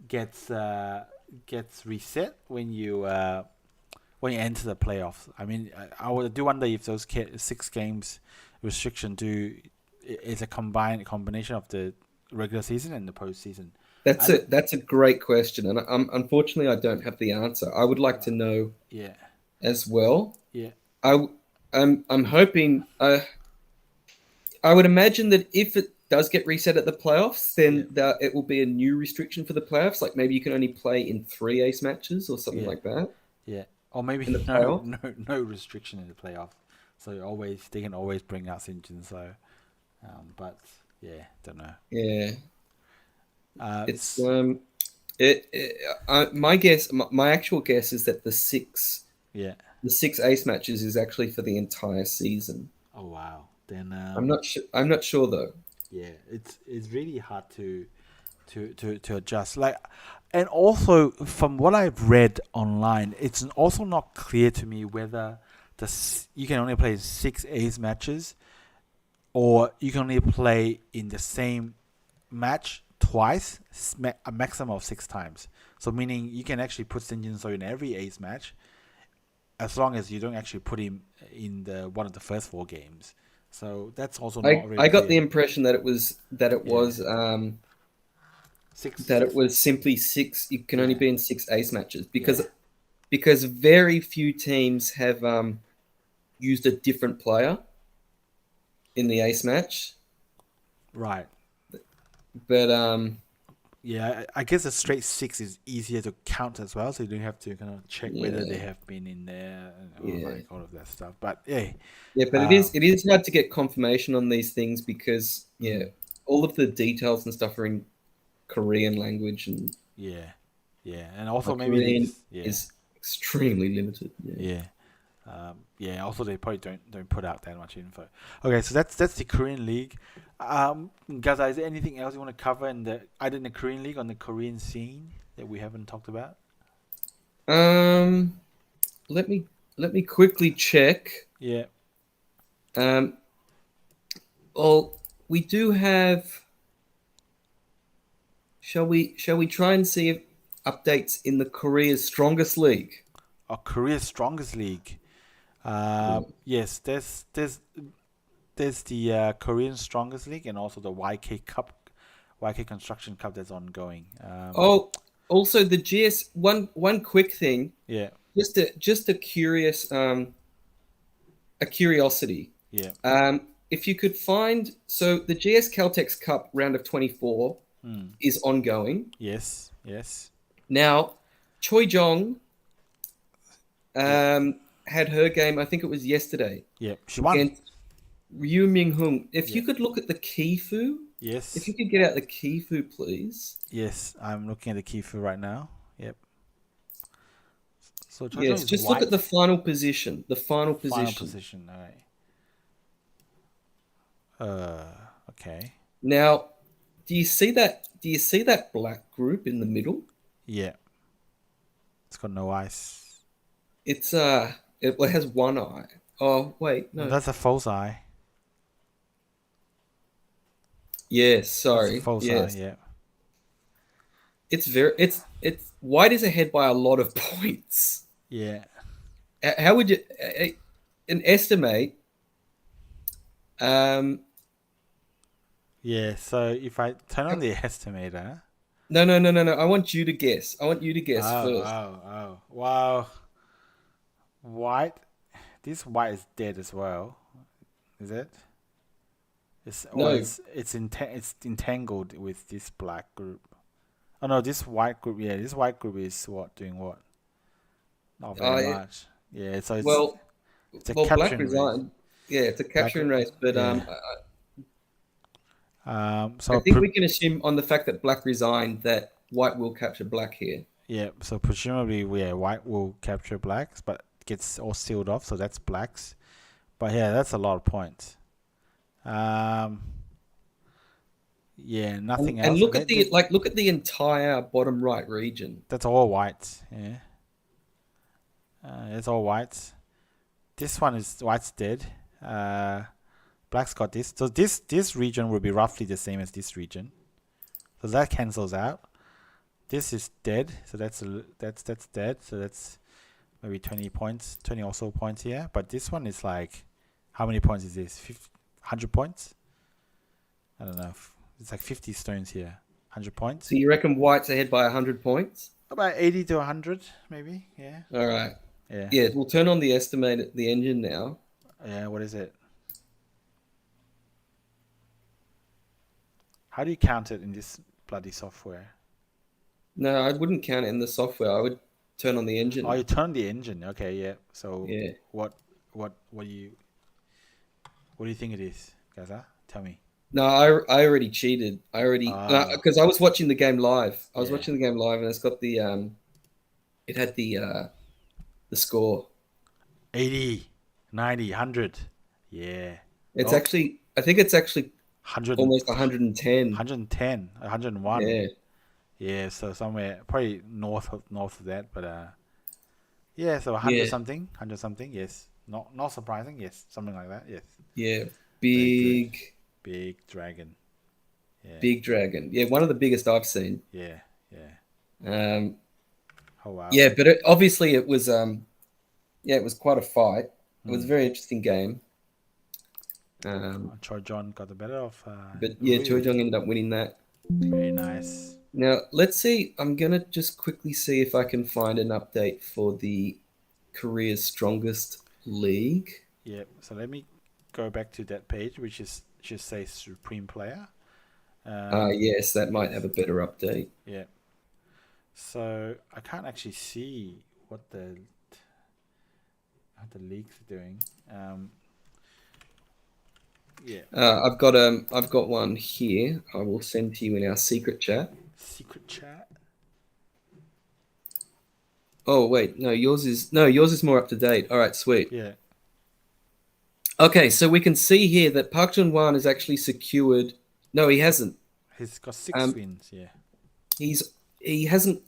gets reset when you enter the playoffs. I mean, I would do wonder if those 6 games restriction is a combination of the regular season and the postseason. That's a great question, and unfortunately I don't have the answer. I would like to know. Yeah. As well. Yeah. I'm hoping. I would imagine that if it does get reset at the playoffs, then it will be a new restriction for the playoffs. Like maybe you can only play in 3 ace matches or something like that. Yeah. Or maybe in the no restriction in the playoffs. So they can always bring out Shin Jinseo. But yeah, don't know. Yeah. My guess, my actual guess is that the 6 ace matches is actually for the entire season. Oh wow! Then I'm not sure. I'm not sure though. Yeah, it's really hard to adjust. Like, and also from what I've read online, it's also not clear to me whether you can only play 6 ace matches, or you can only play in the same match twice, a maximum of 6 times. So meaning you can actually put Shin Jinseo in every ace match, as long as you don't actually put him in one of the first 4 games. So that's also not really I got clear. the impression that it was simply 6. You can only be in 6 ace matches because very few teams have used a different player in the ace match. Right. But I guess a straight 6 is easier to count as well, so you don't have to kind of check whether they have been in there and all of that stuff. But but it is hard to get confirmation on these things because all of the details and stuff are in Korean language and and also maybe Korean is extremely limited. Also they probably don't put out that much info. Okay, so that's the Korean League. Gaza, is there anything else you want to cover either in the Korean League or in the Korean scene that we haven't talked about? Let me quickly check. Yeah. Well, we do have. Shall we try and see if updates in the Korea's strongest league? Korea's strongest league. Yes, there's the Korean strongest league and also the Weiqi Cup, Weiqi Construction Cup that's ongoing. Also the GS. One quick thing. Yeah. Just a curiosity. Yeah. If you could find the GS Caltex Cup round of 24 is ongoing. Yes. Now, Choi Jeong had her game. I think it was yesterday. Yeah, she won. Against Ryu Minghung. If you could look at the Kifu. Yes. If you could get out the Kifu, please. Yes, I'm looking at the Kifu right now. Yep. So just look at the final position. The final position. Final position. All right. Okay. Now, do you see that? Do you see that black group in the middle? Yeah. It's got no eyes. It has one eye. Oh wait, no. That's a false eye. Yes, sorry. False eye, yeah. It's white is ahead by a lot of points. Yeah. How would you estimate? Yeah, so if I turn on the estimator. No. I want you to guess. First. Oh. Wow. White. This white is dead as well. Is it? It's entangled with this black group. Oh no, this white group. Yeah, this white group is doing what? Not very much. Yeah, so it's a capturing black resign. Yeah, it's a capturing race, but so I think we can assume on the fact that black resigned that white will capture black here. Yeah, so presumably white will capture blacks, but gets all sealed off, so that's blacks. But yeah, that's a lot of points. Nothing else. And look at the entire bottom right region. That's all whites. Yeah. It's all whites. This one is white's dead. But Black's got this. So this region will be roughly the same as this region. So that cancels out. This is dead. So that's dead. So that's maybe 20 points, 20 or so points here. But this one is like, how many points is this? 100 points? I don't know. It's like 50 stones here. 100 points. So you reckon White's ahead by 100 points? About 80 to 100, maybe. Yeah. All right. Yeah. Yeah, we'll turn on the engine now. Yeah, what is it? How do you count it in this bloody software? No, I wouldn't count it in the software. I would turn on the engine. Oh, you turn the engine. Okay, yeah. So yeah. What do you think it is, Gaza? Tell me. No, I already cheated. Because I was watching the game live. I was watching the game live, and it's got the it had the score. 80, 90, 100. Yeah. It's actually, I think it's actually 100, almost 110. 110, 101. Yeah. Yeah, so somewhere probably north of that, but yeah, so 100 something, yes. Not surprising, yes, something like that, yes. Yeah, big dragon. Yeah. Big dragon. Yeah, one of the biggest I've seen. Yeah. Oh wow. Yeah, but obviously it was it was quite a fight. It was a very interesting game. Choi Jeong got the better of. But yeah, Choi Jeong ended up winning that. Very nice. Now let's see. I'm gonna just quickly see if I can find an update for the Korea's Strongest League. Yeah. So let me go back to that page, which should say Supreme Player. Yes, that might have a better update. Yeah. So I can't actually see what the leagues are doing. Yeah. I've got one here. I will send to you in our secret chat. Secret chat. Oh wait, yours is more up to date. All right, sweet. Yeah. Okay, so we can see here that Park Jun-hwan has actually secured. No, he hasn't. He's got 6 wins. Yeah. He hasn't.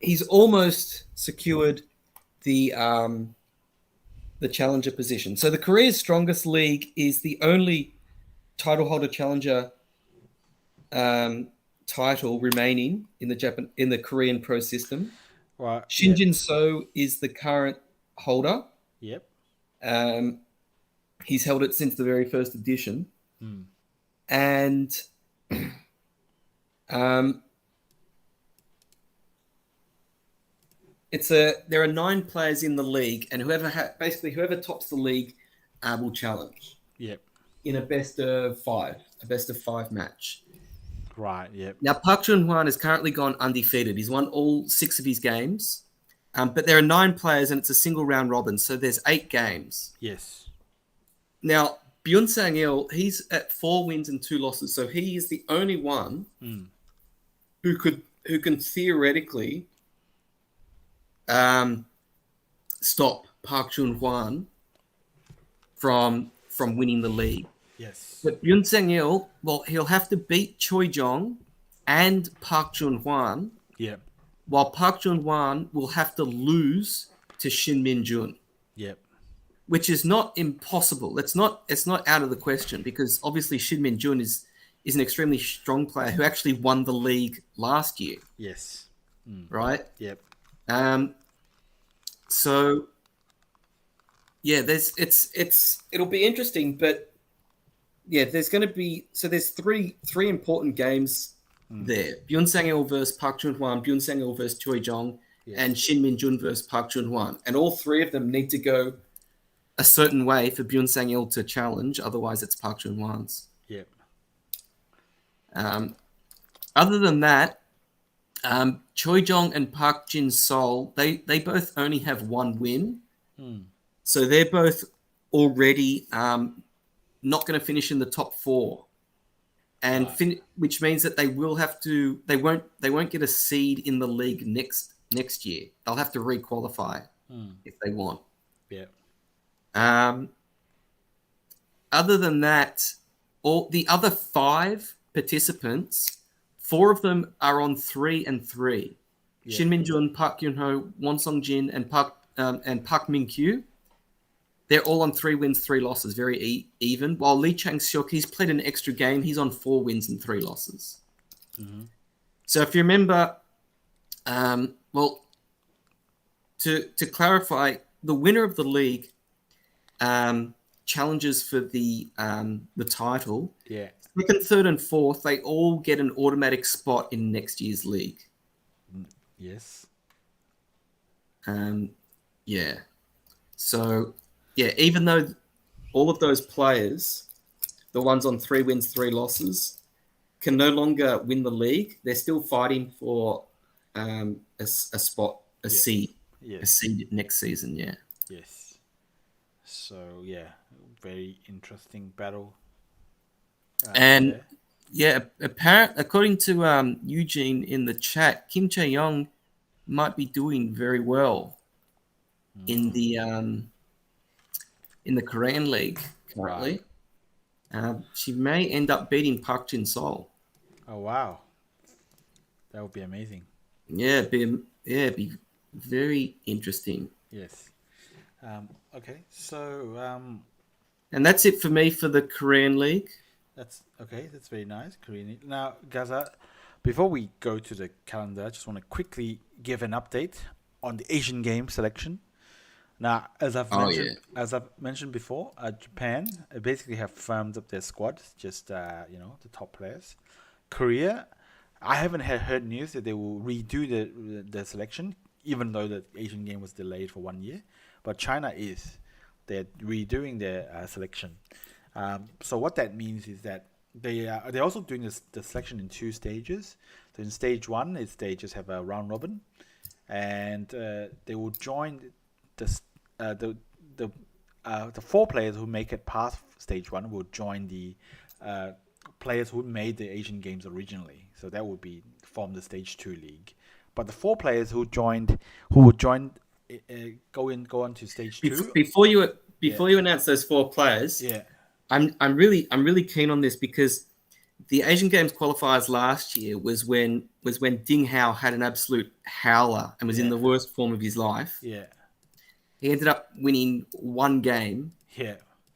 He's almost secured the challenger position. So the Korea's Strongest League is the only title holder challenger title remaining in the Korean pro system. Right. Shin Jinseo is the current holder. Yep. He's held it since the very first edition. And there are 9 players in the league, and whoever tops the league will challenge. Yep. In a best of 5 match. Right. Yep. Now Park Jun-hwan has currently gone undefeated. He's won all 6 of his games, but there are 9 players, and it's a single round robin, so there's 8 games. Yes. Now Byun Sang-il, he's at 4 wins and 2 losses, so he is the only one who can theoretically stop Park Jun-hwan from winning the league. Yes. But Byun Sang-il, well, he'll have to beat Choi Jeong and Park Jun-hwan. Yeah. While Park Jun-hwan will have to lose to Shin Min-jun. Yep. Which is not impossible. It's not out of the question, because obviously Shin Min-jun is an extremely strong player who actually won the league last year. Yes. Right? Yep. So yeah, it'll be interesting, but yeah, there's three important games there. Byun Sang-il versus Park Jun-hwan, Byun Sang-il versus Choi Jeong, and Shin Min-jun versus Park Jun-hwan. And all 3 of them need to go a certain way for Byun Sang-il to challenge, otherwise it's Park Jun-hwan's. Yep. Other than that, Choi Jeong and Park Jin-sol, they both only have 1 win. So they're both already not going to finish in the top 4. And which means that they won't get a seed in the league next year. They'll have to re-qualify if they want. Yeah. Other than that, all the other 5 participants, 4 of them are on 3 and 3. Yeah. Shin Min-jun, Park Kyun-ho, Won Sung-jin, and Park Min-kyu. they're all on 3 wins, 3 losses, very even. While Lee Chang-seok, he's played an extra game. He's on 4 wins and 3 losses. Mm-hmm. So if you remember, well, to clarify, the winner of the league challenges for the title. Yeah. Second, third, and fourth, they all get an automatic spot in next year's league. Yes. Yeah. So, yeah, even though all of those players, the ones on 3 wins, 3 losses, can no longer win the league, they're still fighting for a spot, a seed, Yes. a seed next season. Yeah. Yes. So yeah, very interesting battle. And there. yeah, according to Eugene in the chat, Kim Choi Jeong might be doing very well in the Korean League currently. Right. She may end up beating Park Jin Sol. Oh wow, that would be amazing. Yeah, it'd be very interesting. Yes. Okay. So And that's it for me for the Korean League. that's okay. That's very nice. Korean. Now, Gaza, before we go to the calendar, I just want to quickly give an update on the Asian Games selection. Now, as I've mentioned before, Japan basically have firmed up their squad, just the top players. Korea, I haven't heard news that they will redo the selection, even though the Asian game was delayed for 1 year. But China they're redoing their selection. So what that means is that they're also doing the selection in 2 stages. So in stage 1, they just have a round robin, and they will join the 4 players who make it past stage 1 will join the players who made the Asian Games originally. So that would form the stage 2 league. But the 4 players who would join go on to stage 2. Before you announce those 4 players, Yeah. I'm really keen on this because the Asian Games qualifiers last year was when Ding Hao had an absolute howler and was in the worst form of his life. Yeah. He ended up winning 1 game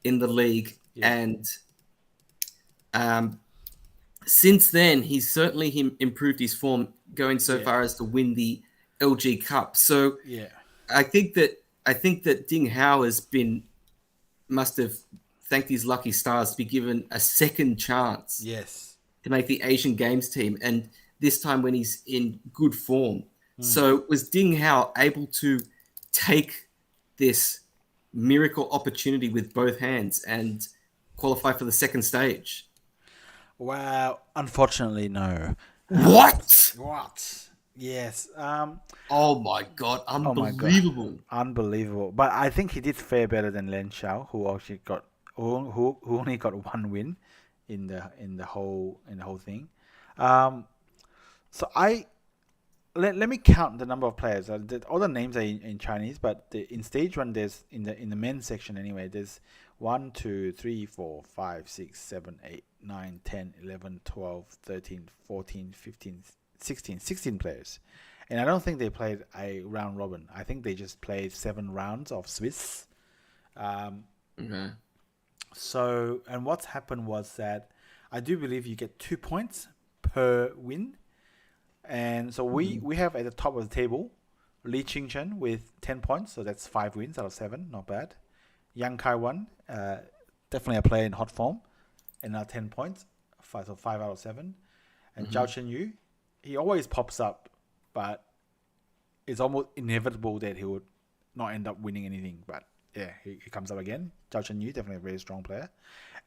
in the league, and since then he's certainly improved his form, going so far as to win the LG Cup. So I think that Ding Hao must have thanked his lucky stars to be given a second chance. Yes. To make the Asian Games team, and this time when he's in good form. So was Ding Hao able to take this miracle opportunity with both hands and qualify for the second stage? Well, unfortunately, no. What? Yes. Oh my god! Unbelievable! Unbelievable. But I think he did fare better than Len Xiao, who only got 1 win in the whole thing. So let me count the number of players. All the names are in Chinese, but in stage 1, there's in the men's section anyway. There's 1, 2, 3, 4, 5, 6, 7, 8, 9, 10, 11, 12, 13, 14, 15, 16 players. And I don't think they played a round robin. I think they just played 7 rounds of Swiss. So, and what's happened was that I do believe you get 2 points per win. And so we have at the top of the table Li Qingchen with 10 points, so that's 5 wins out of 7, not bad. Yang Kai-wan, definitely a player in hot form, and now 10 points, 5 out of 7. And Zhao Chenyu, he always pops up, but it's almost inevitable that he would not end up winning anything. But yeah, he comes up again. Zhao Chenyu, definitely a very strong player.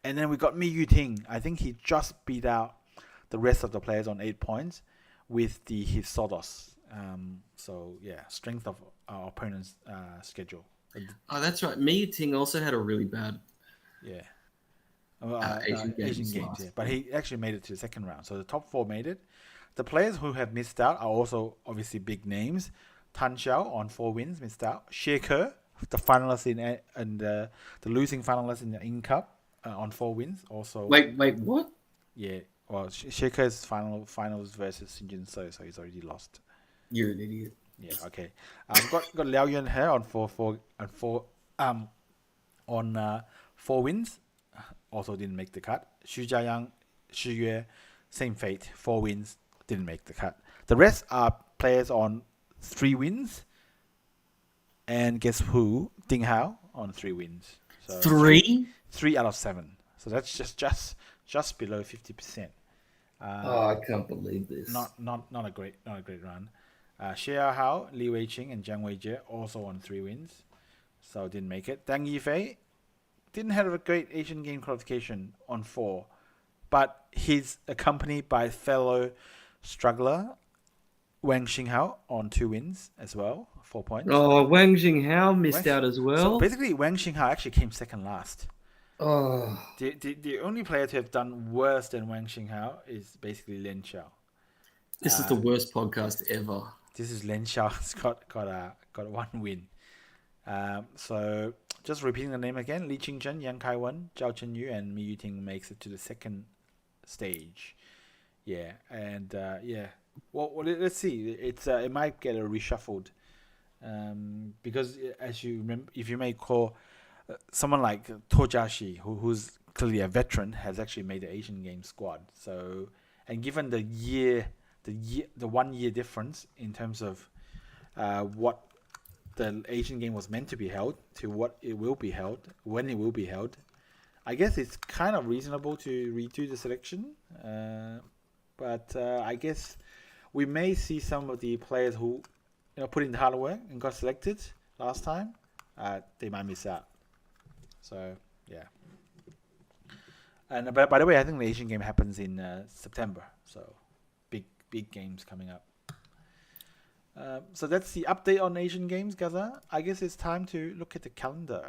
And then we got Mi Yuting. I think he just beat out the rest of the players on 8 points with his Sodos. So yeah, strength of our opponent's schedule. Oh, that's right. Mi Yuting also had a really bad Asian Games, yeah. But he actually made it to the second round. So the top 4 made it. The players who have missed out are also obviously big names. Tan Xiao on 4 wins, missed out. Xie Ke, the finalist and the losing finalist in the In Cup, on 4 wins. Also, wait, what? Yeah, well, Xie Ke's finals versus Shin Jinseo, so he's already lost. You're an idiot. Yeah, okay. Got Liao Yunhe on 4 on 4 wins, also didn't make the cut. Shujayang, Shiyue, same fate, 4 wins, didn't make the cut. The rest are players on 3 wins, and guess who? Ding Hao on 3 wins. So 3? 3 out of 7. So that's just below 50%. I can't believe this. Not a great run. Xie Hao, Li Weiqing, and Jiang Weijie also on 3 wins, so didn't make it. Deng Yifei didn't have a great Asian Game qualification on 4, but he's accompanied by fellow struggler Wang Xinghao on 2 wins as well, 4 points. Oh, Wang Xinghao missed out as well. So basically, Wang Xinghao actually came second last. Oh, The only player to have done worse than Wang Xinghao is basically Lin Xiao. this is the worst podcast ever. This is Lin Xiao's got 1 win. So just repeating the name again: Li Qingzhen, Yang Kaiwen, Zhao Chenyu, and Mi Yuting makes it to the second stage. Yeah, and Well, let's see. It might get reshuffled, because as you remember, if you may recall, someone like Tojashi, who's clearly a veteran, has actually made the Asian Games squad. So, and given the 1 year difference in terms of what the Asian Game was meant to be held to what it will be held, when it will be held, I guess it's kind of reasonable to redo the selection. But I guess we may see some of the players who put in the hard work and got selected last time. They might miss out. So yeah. And by the way, I think the Asian Game happens in September. So big games coming up. So that's the update on Asian Games, Gaza. I guess it's time to look at the calendar.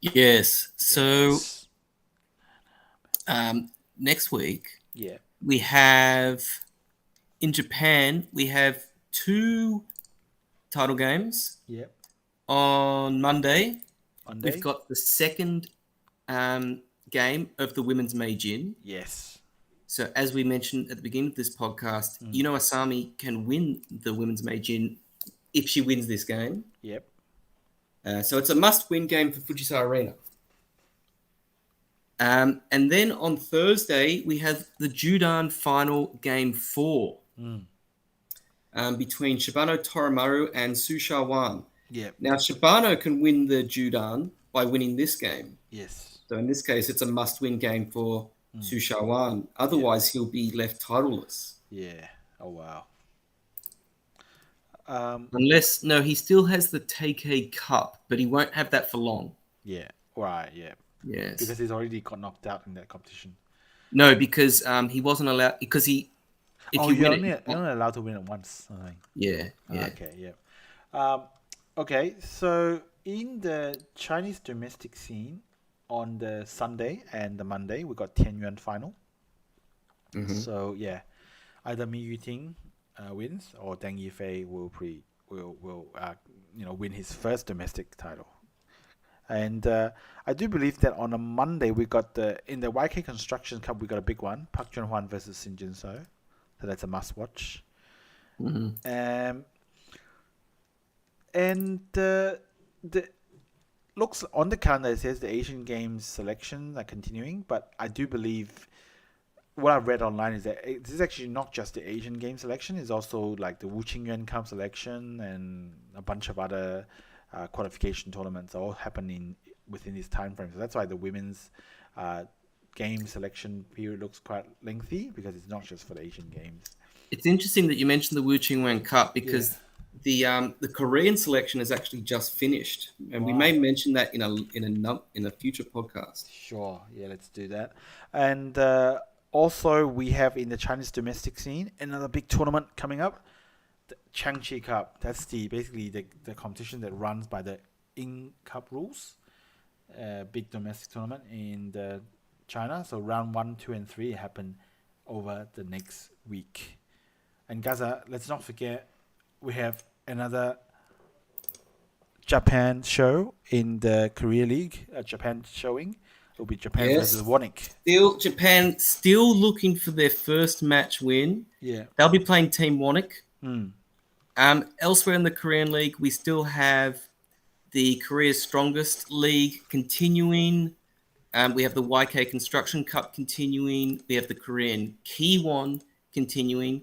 Yes. So next week, we have in Japan, we have 2 title games. Yep. On Monday, we've got the second game of the women's Meijin. Yes. So as we mentioned at the beginning of this podcast, Ueno Asami can win the women's Meijin if she wins this game. Yep. So it's a must-win game for Fujisawa Rina. And then on Thursday, we have the Judan final game 4 between Shibano Torimaru and Sushawan. Yep. Now, Shibano can win the Judan by winning this game. Yes. So in this case, it's a must-win game for Sushawan. Otherwise, he'll be left titleless. Yeah. Oh, wow. Unless, no, he still has the Taikei Cup, but he won't have that for long. Yeah. Right. Yeah. Yes. Because he's already got knocked out in that competition. No, because he wasn't allowed. Because he, if you win you're only allowed to win it once. I think. Yeah. Okay. Yeah. Okay. So in the Chinese domestic scene, on the Sunday and the Monday, we got Tianyuan final. So yeah, either Mi Yuting wins or Deng Yifei will win his first domestic title. And I do believe that on a Monday we got in the Weiqi Construction Cup we got a big one, Park Junhwan versus Shin Jinseo. So that's a must watch. And the looks on the calendar, it says the Asian Games selections are continuing, but I do believe what I've read online is that this is actually not just the Asian Games selection, it's also like the Wu Qingyuan Cup selection and a bunch of other qualification tournaments all happening within this time frame. So that's why the women's game selection period looks quite lengthy, because it's not just for the Asian Games. It's interesting that you mentioned the Wu Qingyuan Cup, because the Korean selection is actually just finished, and we may mention that in a future podcast. Sure, yeah, let's do that. And also we have in the Chinese domestic scene another big tournament coming up, the Changchi Cup. That's basically the competition that runs by the In Cup rules. Big domestic tournament in China. So round 1, 2, and 3 happen over the next week. And Gaza, let's not forget, we have another Japan show in the Korea League, Japan showing. It'll be Japan versus Wonyoung. Japan still looking for their first match win. Yeah. They'll be playing Team Wonyoung. Elsewhere in the Korean League, we still have the Korea's Strongest League continuing. We have the Weiqi Construction Cup continuing. We have the Korean Kiwon continuing.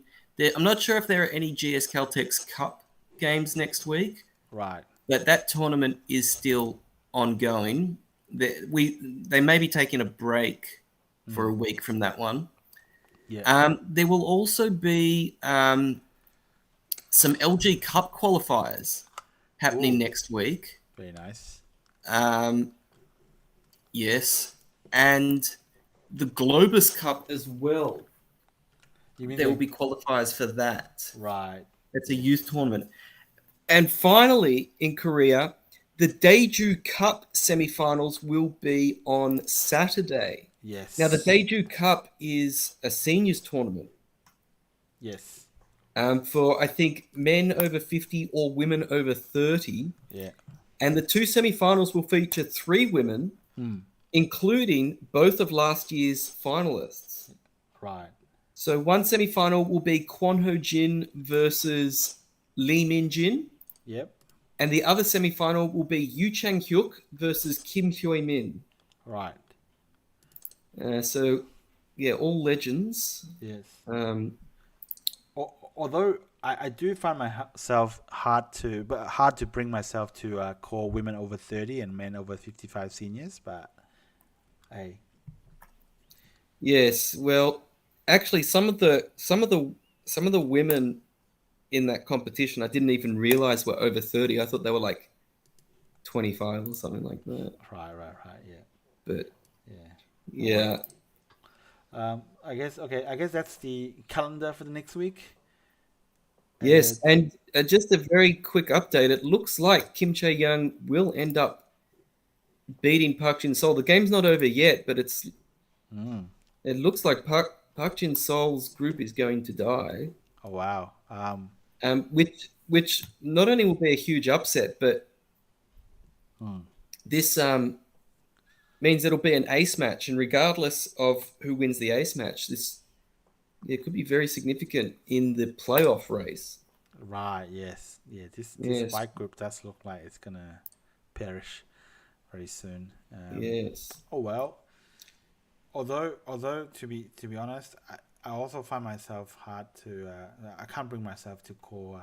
I'm not sure if there are any GS Caltex Cup games next week. Right. But that tournament is still ongoing. They may be taking a break for a week from that one. Yeah. There will also be some LG Cup qualifiers happening next week. Very nice. Yes, and the Globus Cup as well. There will be qualifiers for that. Right. It's a youth tournament. And finally, in Korea, the Daeju Cup semi-finals will be on Saturday. Yes. Now, the Daeju Cup is a seniors tournament. Yes. For, I think, men over 50 or women over 30. Yeah. And the two semi-finals will feature 3 women, including both of last year's finalists. Right. So one semi-final will be Kwon Ho-jin versus Lee Min-jin. Yep. And the other semi-final will be Yoo Chang-hyuk versus Kim Hyo-min. Right. So, yeah, all legends. Yes. Although I do find myself hard to bring myself to call women over 30 and men over 55 seniors, but hey. Yes, well, actually, some of the women in that competition, I didn't even realize were over 30. I thought they were like 25 or something like that. Right, yeah. But yeah. I guess that's the calendar for the next week. Yes, and just a very quick update. It looks like Kim Chae-young will end up beating Park Jin-sol. The game's not over yet, but it looks like Park Jin-sol's group is going to die. Oh wow! Which not only will be a huge upset, but this means it'll be an ace match, and regardless of who wins the ace match, it could be very significant in the playoff race. Right. Yes. Yeah. This white group does look like it's gonna perish very soon. Yes. Oh well. Although to be honest, I also find myself hard to. I can't bring myself to call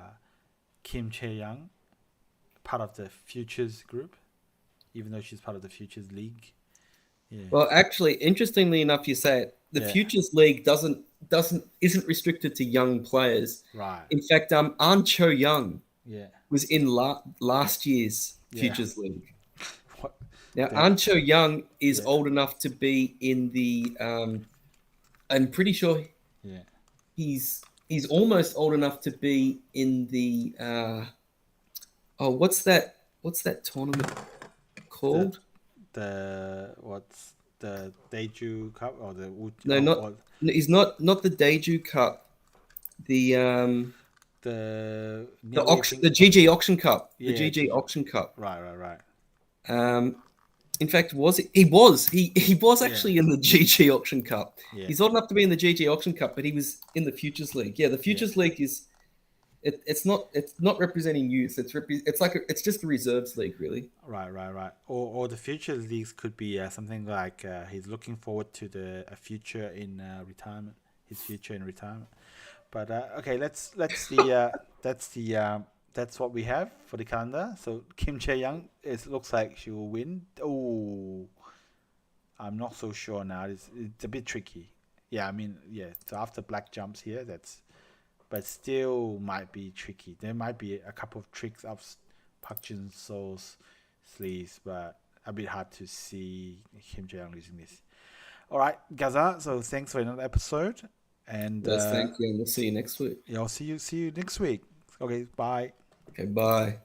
Kim Chae-young part of the Futures group, even though she's part of the Futures League. Yeah. Well, actually, interestingly enough, you say it. The Futures League isn't restricted to young players. Right. In fact, An Cho-young Yeah. was in last year's Futures League. What? Now, An Cho-young is old enough to be in the. I'm pretty sure. Yeah. He's almost old enough to be in the. What's that tournament called? What's the Daeju Cup or the he's not the Daeju Cup. The auction, the GG Auction Cup. Yeah, the GG Auction Cup. Right. In fact, he was actually in the GG Auction Cup. Yeah. He's old enough to be in the GG Auction Cup, but he was in the Futures League. Yeah, the Futures League is it's not representing youth. It's just the reserves league, really. Right. Or the Futures Leagues could be something like he's looking forward to a future in retirement. His future in retirement. But okay, that's what we have for the calendar. So Kim Chae-young, it looks like she will win. Oh, I'm not so sure now. It's a bit tricky. Yeah, I mean, so after black jumps here, but still might be tricky. There might be a couple of tricks up Park Jin-sol's sleeves, but a bit hard to see Kim Chae-young losing this. All right, Gaza. So thanks for another episode. And yes, thank you. And we'll see you next week. Yeah, I'll see you next week. Okay, bye. Okay, bye.